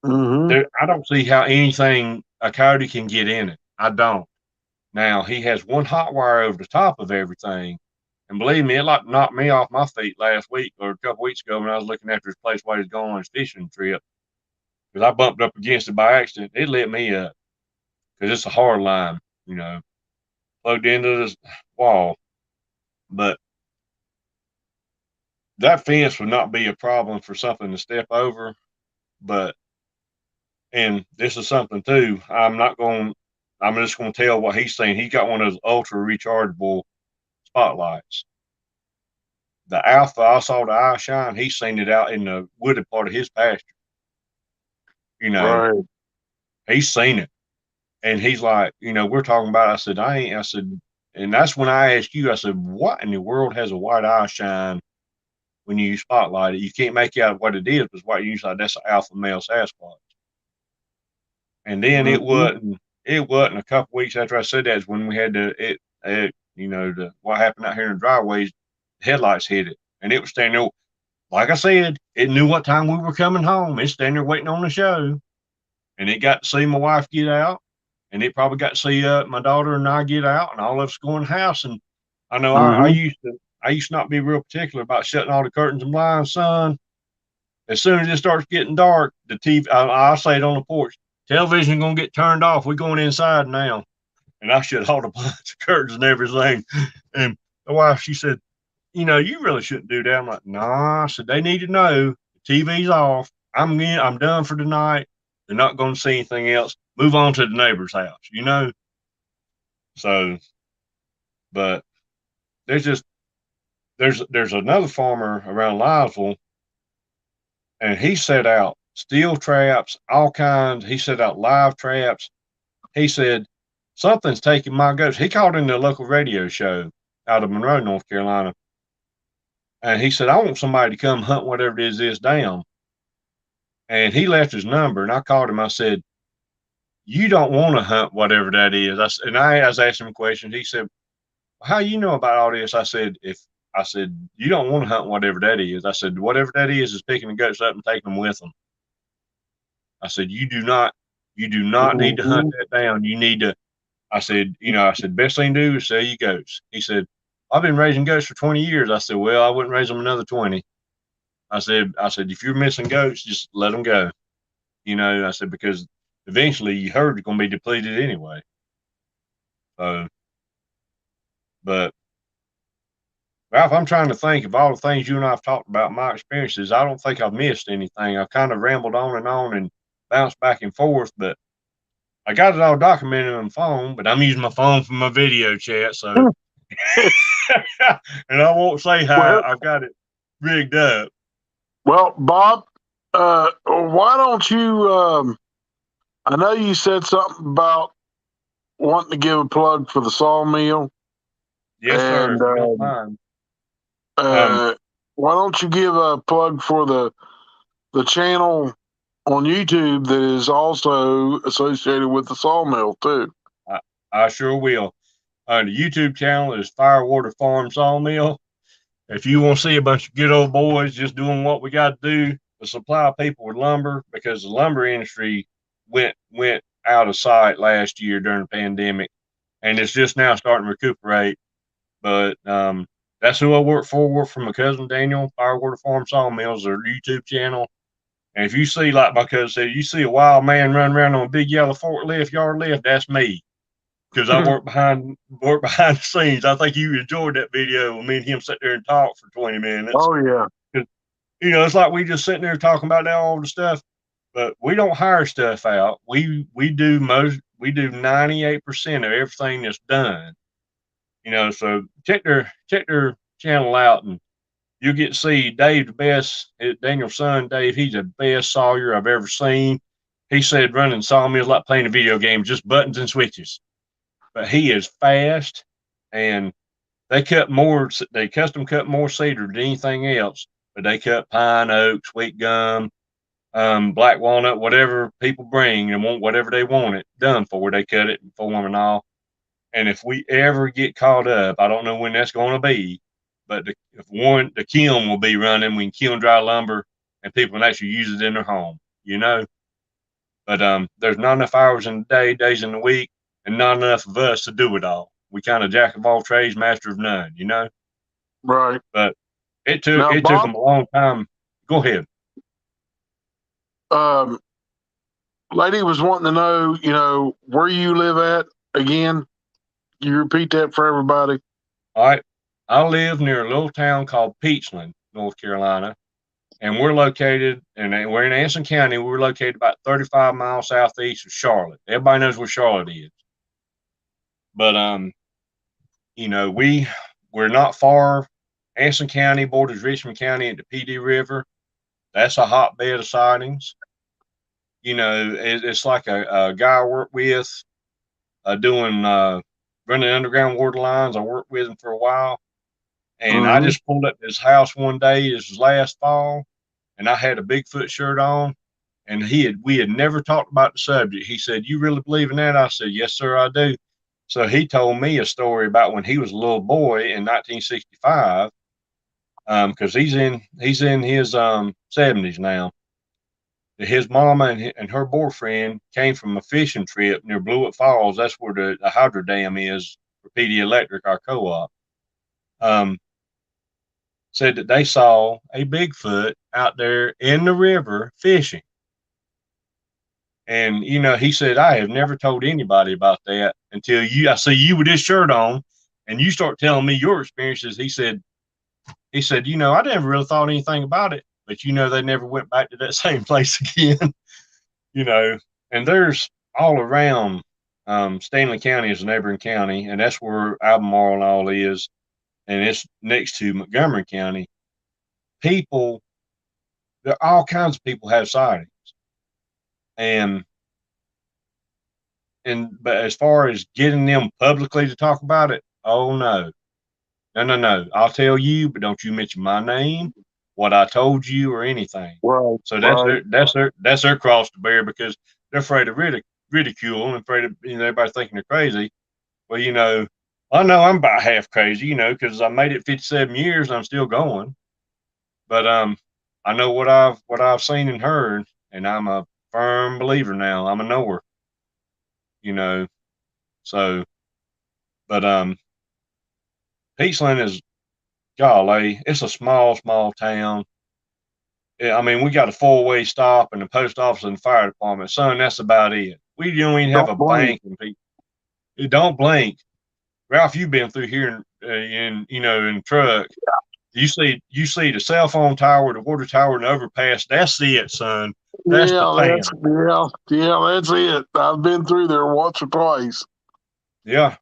I don't see how anything a coyote can get in it. I don't. Now he has one hot wire over the top of everything. And believe me, it like knocked me off my feet last week or a couple weeks ago when I was looking after his place while he was going on his fishing trip. Because I bumped up against it by accident. It lit me up. Because it's a hard line, you know, plugged into this wall. But that fence would not be a problem for something to step over. But, and this is something too, I'm just going to tell what he's saying. He's got one of those ultra rechargeable spotlights. The alpha, I saw the eye shine. He's seen it out in the wooded part of his pasture. You know, He's seen it. And he's like, you know, we're talking about, I said, and that's when I asked you, I said, what in the world has a white eye shine when you spotlight it? You can't make out what it is, but what you like, that's an alpha male Sasquatch. And then it wasn't a couple weeks after I said that is when we had what happened out here in the driveways, headlights hit it. And it was standing there, like I said, it knew what time we were coming home. It's standing there waiting on the show. And it got to see my wife get out. And it probably got to see my daughter and I get out, and all of us go in the house. And I know I used to not be real particular about shutting all the curtains and blinds, son. As soon as it starts getting dark, the TV, I say it on the porch, television gonna get turned off. We're going inside now. And I shut all the blinds, curtains, and everything. And my wife, she said, you know, you really shouldn't do that. I'm like, nah. I said, they need to know the TV's off. I'm done for tonight. They're not going to see anything else. Move on to the neighbor's house, you know? So, but there's another farmer around Lysville, and he set out steel traps, all kinds. He set out live traps. He said, something's taking my goats. He called in the local radio show out of Monroe, North Carolina. And he said, I want somebody to come hunt whatever it is down. And he left his number, and I called him. I said, you don't want to hunt whatever that is. I was asking him questions. He said, how you know about all this? I said, you don't want to hunt whatever that is. I said, whatever that is picking the goats up and taking them with them. I said, you do not need to hunt that down. You need to, I said, best thing to do is sell your goats. He said, I've been raising goats for 20 years. I said, well, I wouldn't raise them another 20. I said, if you're missing goats, just let them go. You know, I said, because eventually your herd is going to be depleted anyway. So, but Ralph, I'm trying to think of all the things you and I have talked about, my experiences. I don't think I've missed anything. I've kind of rambled on and bounced back and forth, but I got it all documented on the phone, but I'm using my phone for my video chat. So, and I won't say how I've got it rigged up. Well, Bob, why don't you, I know you said something about wanting to give a plug for the sawmill. Yes, sir. Why don't you give a plug for the channel on YouTube that is also associated with the sawmill too. I sure will. The YouTube channel is Firewater Farm Sawmill. If you want to see a bunch of good old boys just doing what we got to do to supply people with lumber, because the lumber industry went out of sight last year during the pandemic, and it's just now starting to recuperate. But that's who I work for. Work for my cousin Daniel, Firewater Farm Sawmills, their YouTube channel. And if you see, like my cousin said, you see a wild man running around on a big yellow forklift, yard lift, that's me. Because I work behind the scenes. I think you enjoyed that video with me and him sit there and talk for 20 minutes. Oh yeah. You know, it's like we just sitting there talking about all the stuff, but we don't hire stuff out. We do 98% of everything that's done. You know, so check their channel out, and you'll get to see Dave, the best, Daniel's son, Dave. He's the best sawyer I've ever seen. He said running sawmills like playing a video game, just buttons and switches. But he is fast, and they custom cut more cedar than anything else. But they cut pine, oak, sweet gum, black walnut, whatever people bring and want, whatever they want it done for. They cut it for them and all. And if we ever get caught up, I don't know when that's going to be, but the kiln will be running. We can kiln dry lumber, and people can actually use it in their home. You know. But there's not enough hours in the day, days in the week, and not enough of us to do it all. We kind of jack of all trades, master of none, you know? Right. But it took them a long time. Go ahead. Lady was wanting to know, you know, where you live at again. You repeat that for everybody. All right. I live near a little town called Peachland, North Carolina. And we're located, and we're in Anson County. We're located about 35 miles southeast of Charlotte. Everybody knows where Charlotte is. But you know, we're not far. Anson County borders Richmond County and the PD River. That's a hotbed of sightings. You know, it's like a guy I work with doing running underground water lines. I worked with him for a while, and I just pulled up his house one day. This was last fall, and I had a Bigfoot shirt on, and we had never talked about the subject. He said, "You really believe in that?" I said, "Yes, sir, I do." So he told me a story about when he was a little boy in 1965, because he's in his 70s now. His mama and her boyfriend came from a fishing trip near Blewett Falls. That's where the hydro dam is for PD Electric, our co-op. Said that they saw a Bigfoot out there in the river fishing. And, you know, he said, I have never told anybody about that until I see you with this shirt on and you start telling me your experiences. He said, you know, I never really thought anything about it, but, you know, they never went back to that same place again, you know, and there's all around Stanley County is a neighboring county, and that's where Albemarle and all is. And it's next to Montgomery County. All kinds of people have sightings. But as far as getting them publicly to talk about it, oh no. I'll tell you, but don't you mention my name, what I told you, or anything. Right. So that's their cross to bear, because they're afraid of ridicule and afraid of, you know, everybody thinking they're crazy. Well, you know, I know I'm about half crazy, you know, because I made it 57 years and I'm still going. But I know what I've seen and heard, and I'm a firm believer now. I'm a knower, you know. So, but Peachland is, golly, it's a small town. I mean, we got a 4-way stop and a post office and fire department. Son, that's about it. We don't even have a bank. It don't blink. Ralph, you've been through here in you know, in truck. You see the cell phone tower, the water tower, and the overpass. That's it, son. That's the town. That's it. I've been through there once or twice. Yeah,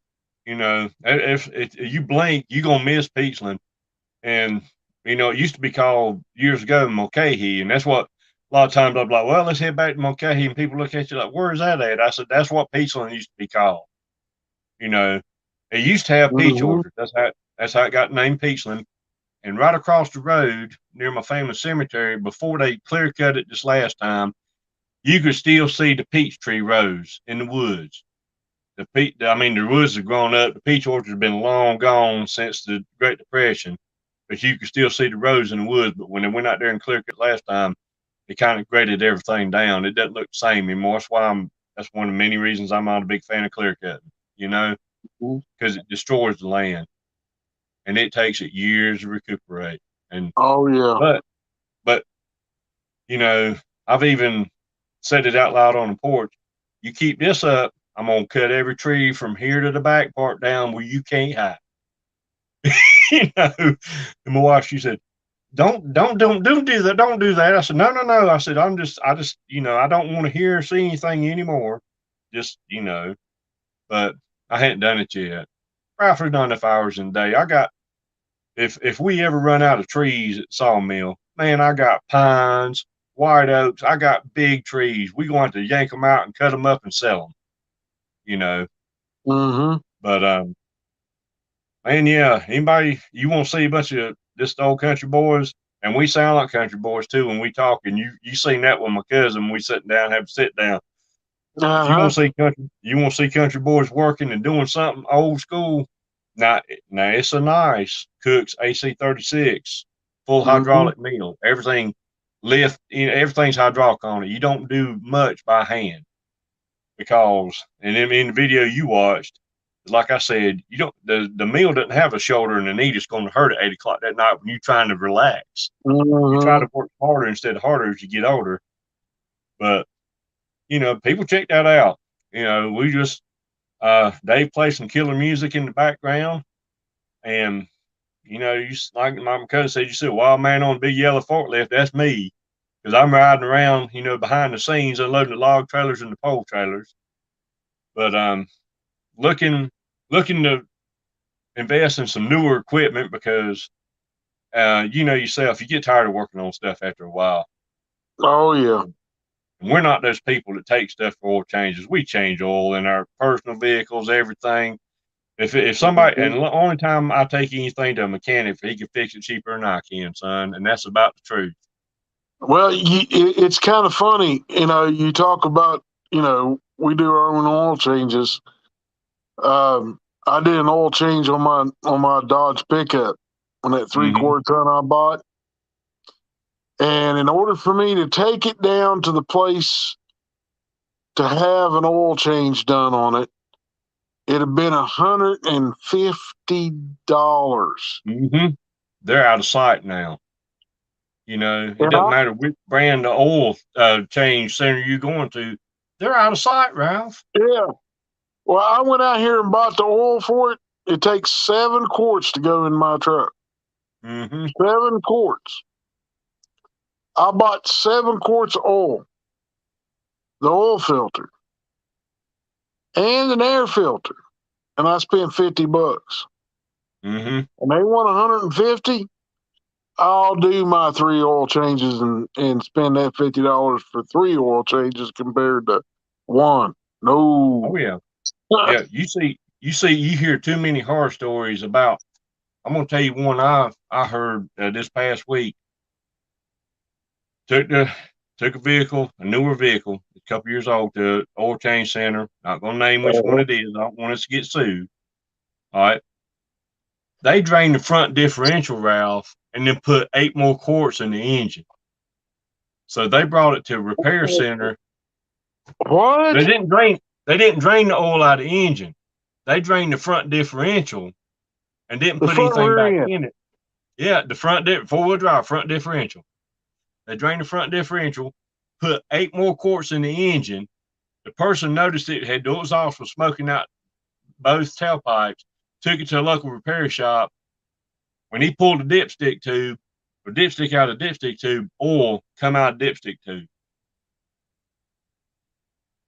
you know, if you blink, you're gonna miss Peachland. And you know, it used to be called years ago Mulcahy, and that's what a lot of times I'm like, well, let's head back to Mulcahy, and people look at you like, where is that at? I said, that's what Peachland used to be called. You know, it used to have peach orchards. That's how it got named Peachland. And right across the road near my family cemetery, before they clear cut it this last time, you could still see the peach tree rows in the woods. The woods have grown up. The peach orchard has been long gone since the Great Depression, but you could still see the rows in the woods. But when they went out there and cleared it last time, it kind of graded everything down. It doesn't look the same anymore. That's one of the many reasons I'm not a big fan of clear cutting, because it destroys the land and it takes it years to recuperate. And oh yeah, but I've even said it out loud on the porch. You keep this up, I'm gonna cut every tree from here to the back part down where you can't hide. And my wife, she said, don't do that. Don't do that. I said, no. I said, I just, I don't want to hear or see anything anymore. Just, but I hadn't done it yet. Roughly done enough hours in a day. I got, if we ever run out of trees at Sawmill, man, I got pines, white oaks. I got big trees. We going to yank them out and cut them up and sell them, But, man, yeah, anybody, you want to see a bunch of just old country boys, and we sound like country boys too when we talk. And you seen that with my cousin when we sitting down, have a sit down. If you want to see country boys working and doing something old school. Now it's a nice Cook's AC-36 full hydraulic mill. Everything everything's hydraulic on it. You don't do much by hand because, and in the video you watched, like I said, you don't. The meal doesn't have a shoulder and a knee. It's going to hurt at 8 o'clock that night when you're trying to relax. You try to work harder instead of harder as you get older. But people check that out. We just Dave plays some killer music in the background, and you like my cousin said, you see a wild man on a big yellow forklift. That's me, because I'm riding around, behind the scenes, unloading the log trailers and the pole trailers. But looking to invest in some newer equipment because, yourself, you get tired of working on stuff after a while. Oh, yeah. And we're not those people that take stuff for oil changes. We change oil in our personal vehicles, everything. If somebody, and the only time I take anything to a mechanic, if he can fix it cheaper than I can, son, and that's about the truth. Well, it's kind of funny, you talk about, we do our own oil changes. I did an oil change on my Dodge pickup on that 3/4 ton I bought. And in order for me to take it down to the place to have an oil change done on it, it'd have been $150. They're out of sight now. It doesn't matter which brand of oil change center you're going to. They're out of sight, Ralph. Yeah. Well, I went out here and bought the oil for it. It takes 7 quarts to go in my truck. 7 quarts. I bought 7 quarts of oil, the oil filter, and an air filter, and I spent $50. And they want $150. I'll do my 3 oil changes and spend that $50 for 3 oil changes compared to 1. No. Oh yeah. Yeah, you hear too many horror stories about. I'm gonna tell you one I heard this past week. Took a vehicle, a newer vehicle, a couple years old, to oil change center. Not gonna name which one it is. I don't want us to get sued. All right. They drained the front differential, Ralph, and then put 8 more quarts in the engine. So they brought it to a repair center. What? They didn't drain the oil out of the engine. They drained the front differential and didn't put anything back in it. Yeah, the front 4-wheel drive front differential. They drained the front differential, put 8 more quarts in the engine. The person noticed it had the exhaust was smoking out both tailpipes, took it to a local repair shop. When he pulled the dipstick tube, or dipstick out of the dipstick tube, oil come out of the dipstick tube.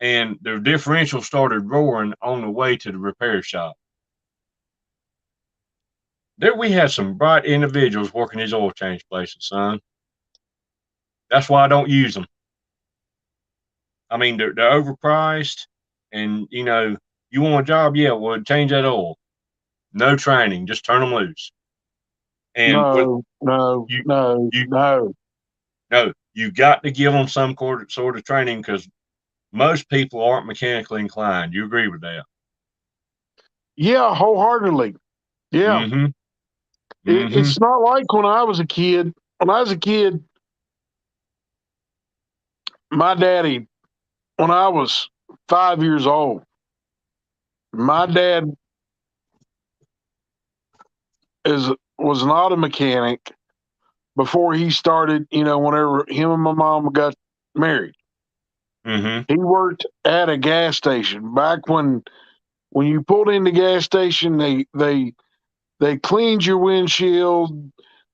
And the differential started roaring on the way to the repair shop. There we have some bright individuals working these oil change places, son. That's why I don't use them. I mean, they're overpriced, and you want a job, yeah, well, change that oil. No training, just turn them loose. And no. you got to give them some sort of training because most people aren't mechanically inclined. You agree with that? Yeah, wholeheartedly. Yeah. Mm-hmm. Mm-hmm. It's not like when I was a kid. When I was a kid, my daddy, when I was 5 years old, my dad was an auto mechanic before he started, whenever him and my mom got married. Mm-hmm. He worked at a gas station back when you pulled in the gas station, they cleaned your windshield,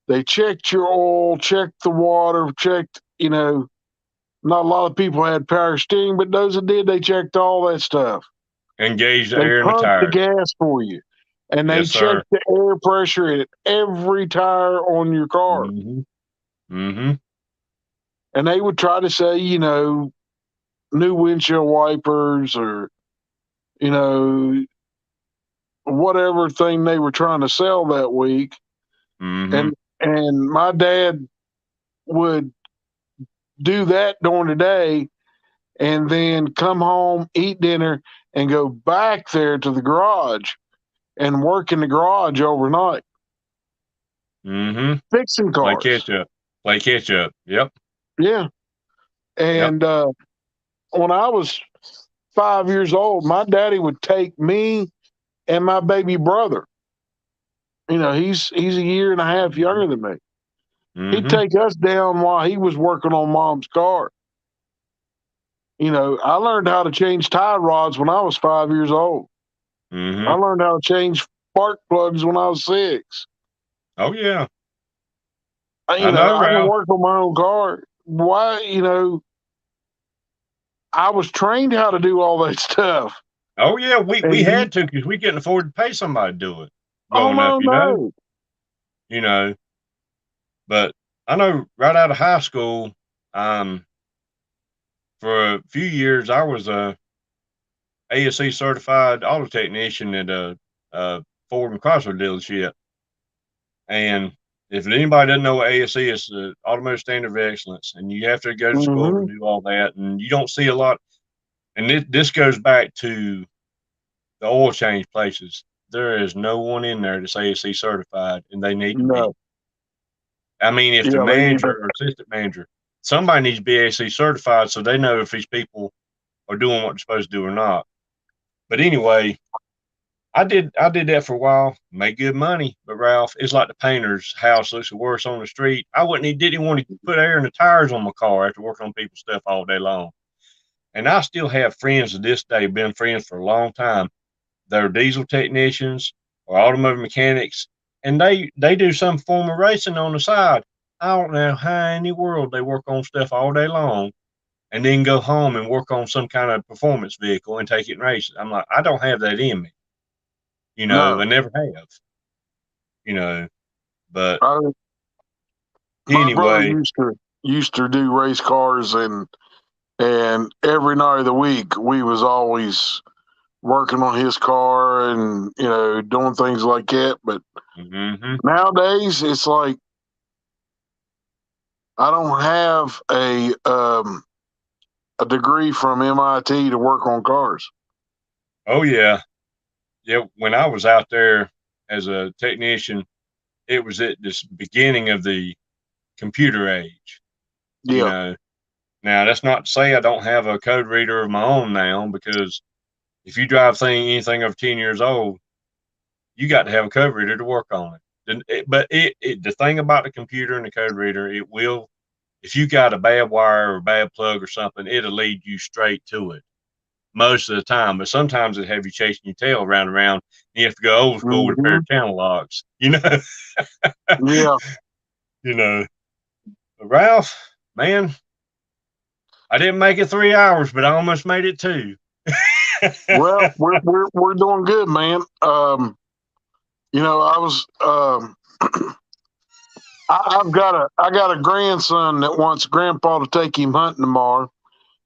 they checked your oil, checked the water, checked, not a lot of people had power steering, but those that did, they checked all that stuff. Engage the They air in the pumped the tire. gas for you, and they Yes, sir. checked the air pressure at every tire on your car. Mm-hmm. Mm-hmm. And they would try to say, new windshield wipers or, you know, whatever thing they were trying to sell that week. Mm-hmm. And my dad would do that during the day and then come home, eat dinner, and go back there to the garage and work in the garage overnight. Mm-hmm. Fixing Play cars. catch up. Play catch up. Yep. Yeah. And when I was 5 years old, my daddy would take me and my baby brother. He's a year and a half younger than me. He'd Mm-hmm. take us down while he was working on mom's car. I learned how to change tie rods when I was 5 years old. Mm-hmm. I learned how to change spark plugs when I was 6. Oh yeah. I know, can Ralph. work on my own car. Why, I was trained how to do all that stuff. Oh yeah, we And had to because we couldn't afford to pay somebody to do it oh growing up, no. You know. But I know right out of high school, for a few years I was a ASE certified auto technician at a Ford and Chrysler dealership. And if anybody doesn't know what ASE is, the Automotive Standard of Excellence, and you have to go to school to do all that, and you don't see a lot. And this goes back to the oil change places. There is no one in there that's ASE certified, and they need to be. I mean, if the manager or assistant manager, somebody needs to be ASE certified so they know if these people are doing what they're supposed to do or not. But anyway, I did that for a while, made good money. But Ralph, it's like the painter's house looks worse on the street. Didn't even want to put air in the tires on my car after working on people's stuff all day long. And I still have friends to this day, been friends for a long time. They're diesel technicians or automotive mechanics, and they do some form of racing on the side. I don't know how in the world they work on stuff all day long and then go home and work on some kind of performance vehicle and take it and race it. I'm like, I don't have that in me. I never have. But my brother anyway. used to do race cars, and every night of the week we was always working on his car and doing things like that. But nowadays it's like I don't have a degree from MIT to work on cars. Oh yeah. When I was out there as a technician, it was at this beginning of the computer age. Yeah. Now that's not to say I don't have a code reader of my own now, because if you drive anything over 10 years old, you got to have a code reader to work on it. But the thing about the computer and the code reader, it will, if you got a bad wire or a bad plug or something, it'll lead you straight to it most of the time. But sometimes it have you chasing your tail around and around. And you have to go old school with a pair of channel locks, Yeah. But Ralph, man, I didn't make it 3 hours, but I almost made it 2. Well, we're doing good, man. I was I got a grandson that wants grandpa to take him hunting tomorrow.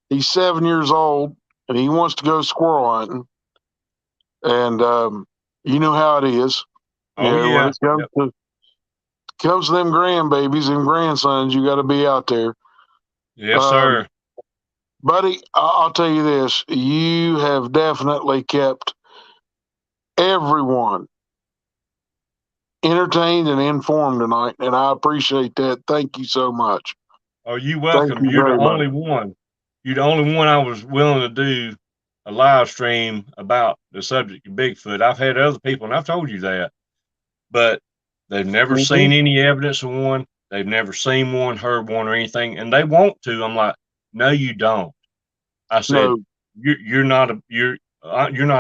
He's 7 years old and he wants to go squirrel hunting. And you know how it is. When it comes to them grandbabies and grandsons, you got to be out there. Yes, sir. Buddy, I'll tell you this. You have definitely kept everyone entertained and informed tonight, and I appreciate that. Thank you so much. Oh, you Thank welcome. you You're the very much. only one. You're the only one I was willing to do a live stream about the subject of Bigfoot. I've had other people, and I've told you that, but they've never Mm-hmm. seen any evidence of one. They've never seen one, heard one, or anything, and they want to. I'm like, no, you don't. I said, No, you're not a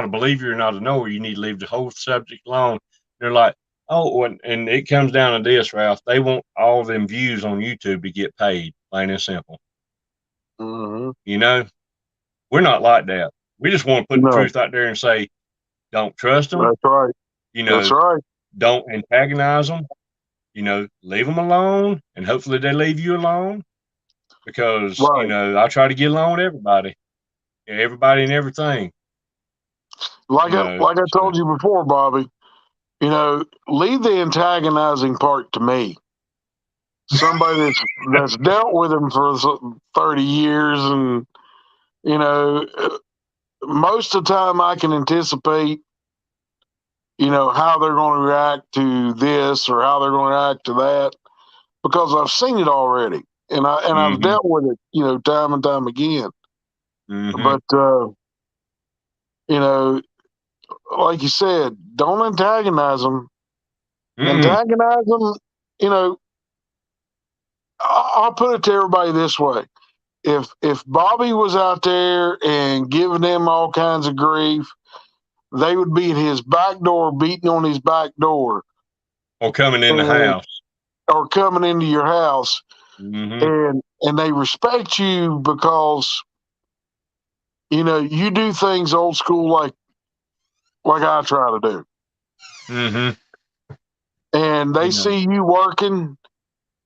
believer. You're not a knower. You need to leave the whole subject alone. They're like, oh, and it comes down to this, Ralph. They want all them views on YouTube to get paid, plain and simple. mm-hmm. You know, we're not like that. We just want to put the No, truth out there and say, don't trust them. that's right. You That's know, right. don't antagonize them. You know, leave them alone, and hopefully they leave you alone. Because Right. I try to get along with everybody and everything. Like I So told you before, Bobby. Leave the antagonizing part to me. Somebody that's dealt with him for 30 years, and most of the time I can anticipate how they're going to react to this or how they're going to react to that, because I've seen it already, and I've mm-hmm, dealt with it time and time again. mm-hmm, But like you said, don't antagonize them. mm-mm. Antagonize them. you know I'll put it to everybody this way: if Bobby was out there and giving them all kinds of grief, they would be at his back door, beating on his back door, Or coming in the and house. or coming into your house, Mm-hmm. and they respect you because you do things old school, like I try to do, Mm-hmm. and they You know. see you working,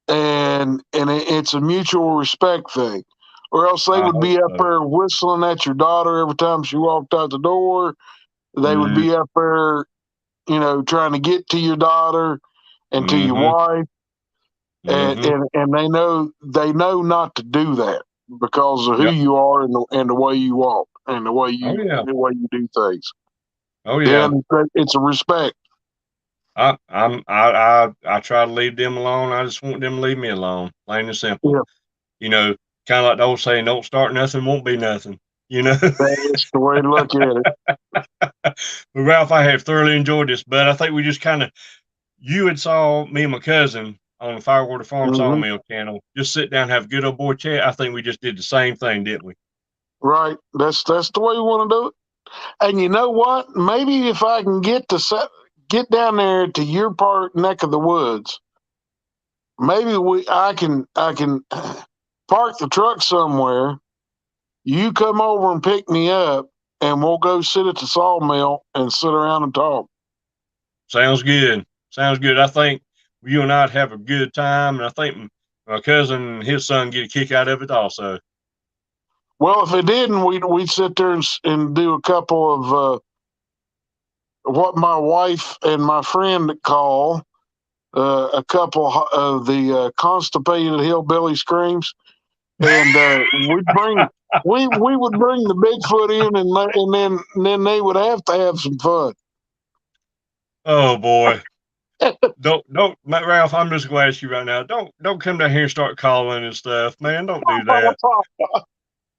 and it's a mutual respect thing. Or else they I would hope be up so. there whistling at your daughter every time she walked out the door. They would Mm-hmm. be up there, trying to get to your daughter and to your Mm-hmm. wife, and Mm-hmm. they know not to do that because of who Yep. you are, and the way you walk, and the way Oh you yeah. the way you do things. Oh yeah. And it's a respect. I try to leave them alone. I just want them to leave me alone, plain and simple. Yeah, Kind of like the old saying, "Don't start nothing, won't be nothing." that's the way to look at it. But Ralph, I have thoroughly enjoyed this, but I think we just kind of you had saw me and my cousin on the Firewater Farm Hmm. Sawmill channel. Just sit down, have a good old boy chat. I think we just did the same thing, didn't we? Right. That's the way you want to do it. And you know what? Maybe if I can get down there to your neck of the woods, maybe I can park the truck somewhere. You come over and pick me up, and we'll go sit at the sawmill and sit around and talk. Sounds good. Sounds good. I think you and I'd have a good time, and I think my cousin and his son get a kick out of it also. Well, if it didn't, we'd sit there and do a couple of what my wife and my friend call a couple of the constipated hillbilly screams, and we would bring the Bigfoot in, and then they would have to have some fun. Oh boy. Don't, Ralph. I'm just gonna ask you right now. Don't come down here and start calling and stuff, man. Don't do that.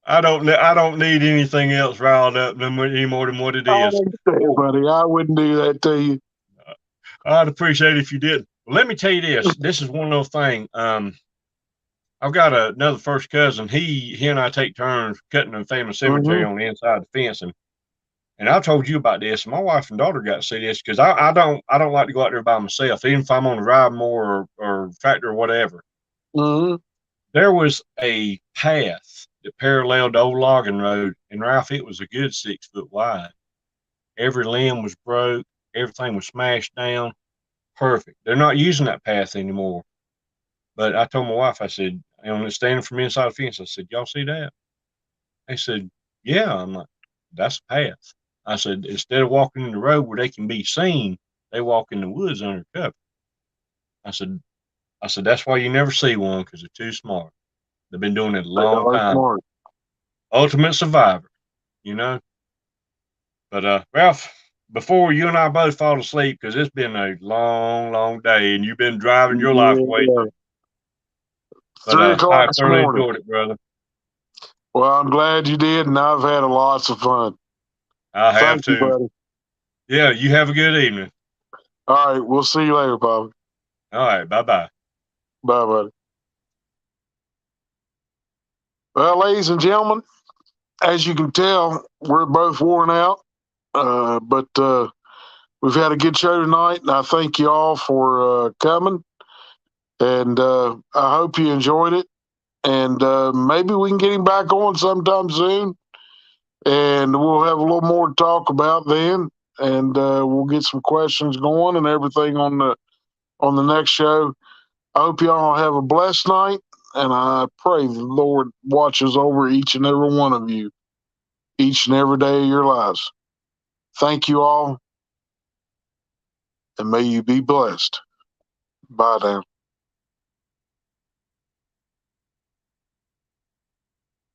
I don't need anything else riled up any more than what it I is. understand, buddy. I wouldn't do that to you. I'd appreciate it if you did. Well, let me tell you this. This is one little thing. I've got another first cousin. He and I take turns cutting the family cemetery Hmm. on the inside of the fence, and I've told you about this. My wife and daughter got to see this because I don't like to go out there by myself, even if I'm on the ride more or tractor or whatever. Hmm. There was a path that paralleled the old logging road, and Ralph, it was a good 6 foot wide. Every limb was broke, everything was smashed down. Perfect. They're not using that path anymore. But I told my wife, I said, standing from inside the fence, I said, y'all see that? They said, yeah. I'm like, that's a path. I said, instead of walking in the road where they can be seen, they walk in the woods under cover. I said, that's why you never see one because they're too smart. They've been doing it a They long are time. smart. Ultimate survivor, you know. But Ralph, before you and I both fall asleep, because it's been a long, long day, and you've been driving your life away. Yeah. But 3:00 I this thoroughly morning. enjoyed it, brother. Well, I'm glad you did, and I've had lots of fun. I have Thank you, to. buddy. Yeah, you have a good evening. All right, we'll see you later, Bobby. All right, bye-bye. Bye, buddy. Well, ladies and gentlemen, as you can tell, we're both worn out, but we've had a good show tonight, and I thank you all for coming. And I hope you enjoyed it. And maybe we can get him back on sometime soon, and we'll have a little more to talk about then. And we'll get some questions going and everything on the next show. I hope you all have a blessed night, and I pray the Lord watches over each and every one of you each and every day of your lives. Thank you all, and may you be blessed. Bye now.